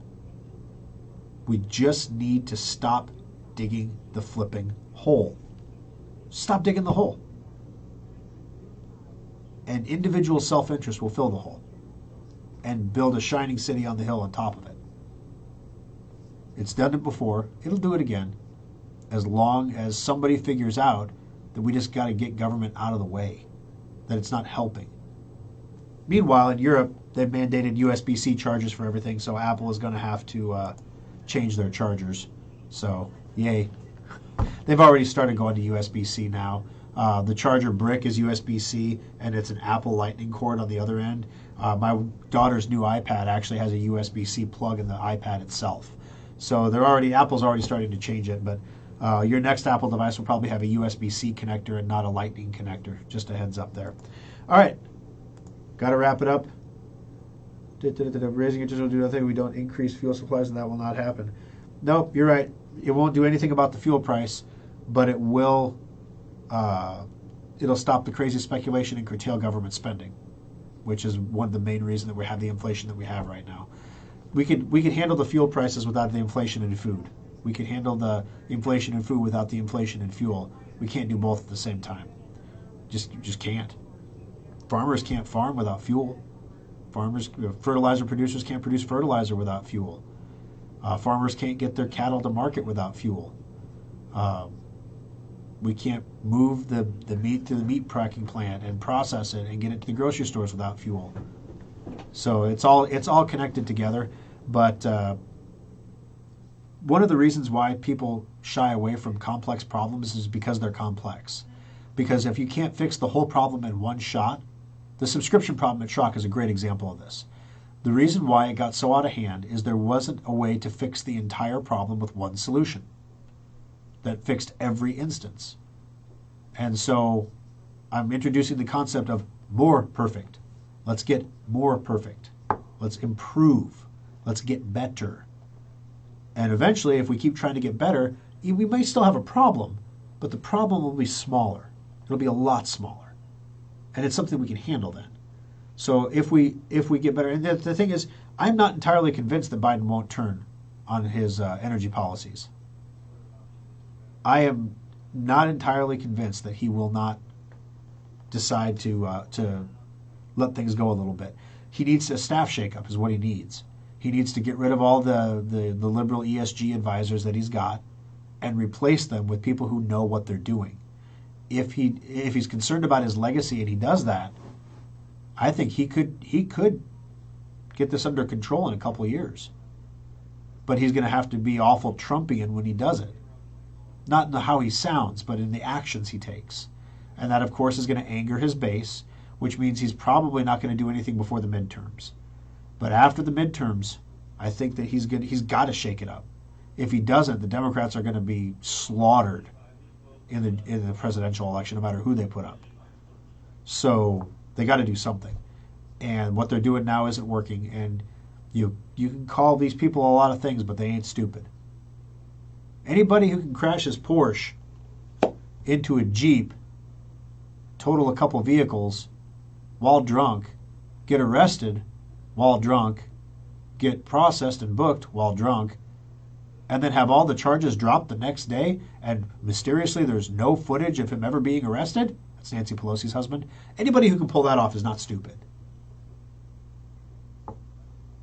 We just need to stop digging the flipping hole. Stop digging the hole. And individual self-interest will fill the hole and build a shining city on the hill on top of it. It's done it before. It'll do it again, as long as somebody figures out that we just got to get government out of the way, that it's not helping. Meanwhile, in Europe, they've mandated USB-C chargers for everything, so Apple is going to have to change their chargers. So, yay. They've already started going to USB-C now. The charger brick is USB-C, and it's an Apple Lightning cord on the other end. My daughter's new iPad actually has a USB-C plug in the iPad itself. So Apple's already starting to change it, but your next Apple device will probably have a USB-C connector and not a Lightning connector. Just a heads up there. All right, got to wrap it up. Raising interest will do nothing. We don't increase fuel supplies, and that will not happen. Nope, you're right. It won't do anything about the fuel price, but it will. It'll stop the crazy speculation and curtail government spending, which is one of the main reasons that we have the inflation that we have right now. We could handle the fuel prices without the inflation in food. We could handle the inflation in food without the inflation in fuel. We can't do both at the same time. Just can't. Farmers can't farm without fuel. Fertilizer producers can't produce fertilizer without fuel. Farmers can't get their cattle to market without fuel. We can't move the meat to the meat packing plant and process it and get it to the grocery stores without fuel. So it's all connected together. But one of the reasons why people shy away from complex problems is because they're complex. Because if you can't fix the whole problem in one shot, the subscription problem at Schrock is a great example of this. The reason why it got so out of hand is there wasn't a way to fix the entire problem with one solution that fixed every instance. And so I'm introducing the concept of more perfect. Let's get more perfect. Let's improve. Let's get better. And eventually, if we keep trying to get better, we may still have a problem, but the problem will be smaller. It'll be a lot smaller. And it's something we can handle then. So if we get better, and the thing is, I'm not entirely convinced that Biden won't turn on his energy policies. I am not entirely convinced that he will not decide to let things go a little bit. He needs a staff shakeup is what he needs. He needs to get rid of all the liberal ESG advisors that he's got and replace them with people who know what they're doing. If he's concerned about his legacy and he does that, I think he could get this under control in a couple of years. But he's going to have to be awful Trumpian when he does it. Not in how he sounds, but in the actions he takes. And that, of course, is going to anger his base, which means he's probably not going to do anything before the midterms. But after the midterms, I think that he's got to shake it up. If he doesn't, the Democrats are going to be slaughtered in the presidential election, no matter who they put up. So they got to do something. And what they're doing now isn't working. And you can call these people a lot of things, but they ain't stupid. Anybody who can crash his Porsche into a Jeep, total a couple vehicles while drunk, get arrested while drunk, get processed and booked while drunk, and then have all the charges dropped the next day, and mysteriously there's no footage of him ever being arrested? That's Nancy Pelosi's husband. Anybody who can pull that off is not stupid.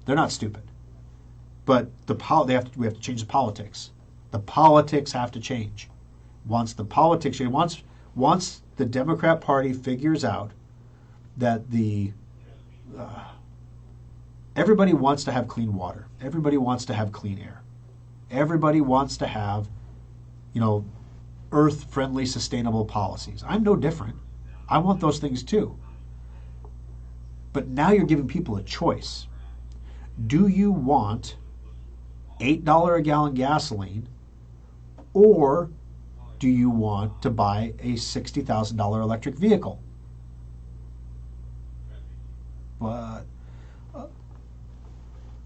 They're not stupid. But we have to change the politics. The politics have to change. Once the Democrat Party figures out that everybody wants to have clean water, everybody wants to have clean air, everybody wants to have, earth-friendly, sustainable policies. I'm no different. I want those things too. But now you're giving people a choice. Do you want $8 a gallon gasoline, or do you want to buy a $60,000 electric vehicle? But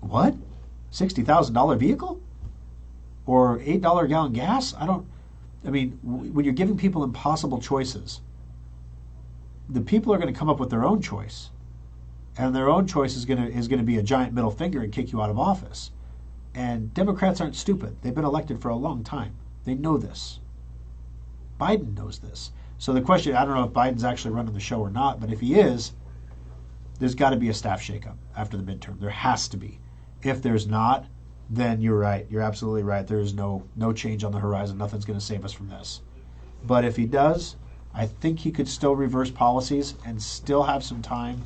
what? $60,000 vehicle? Or $8 a gallon gas? When you're giving people impossible choices, the people are going to come up with their own choice. And their own choice is going to be a giant middle finger and kick you out of office. And Democrats aren't stupid. They've been elected for a long time. They know this. Biden knows this. So the question, I don't know if Biden's actually running the show or not, but if he is, there's got to be a staff shakeup after the midterm. There has to be. If there's not, then you're right. You're absolutely right. There is no change on the horizon. Nothing's going to save us from this. But if he does, I think he could still reverse policies and still have some time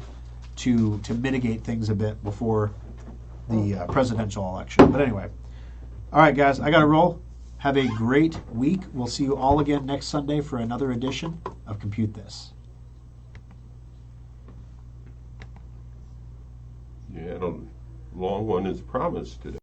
to mitigate things a bit before the presidential election. But anyway, all right, guys, I got to roll. Have a great week. We'll see you all again next Sunday for another edition of Compute This. You had a long one as promised today.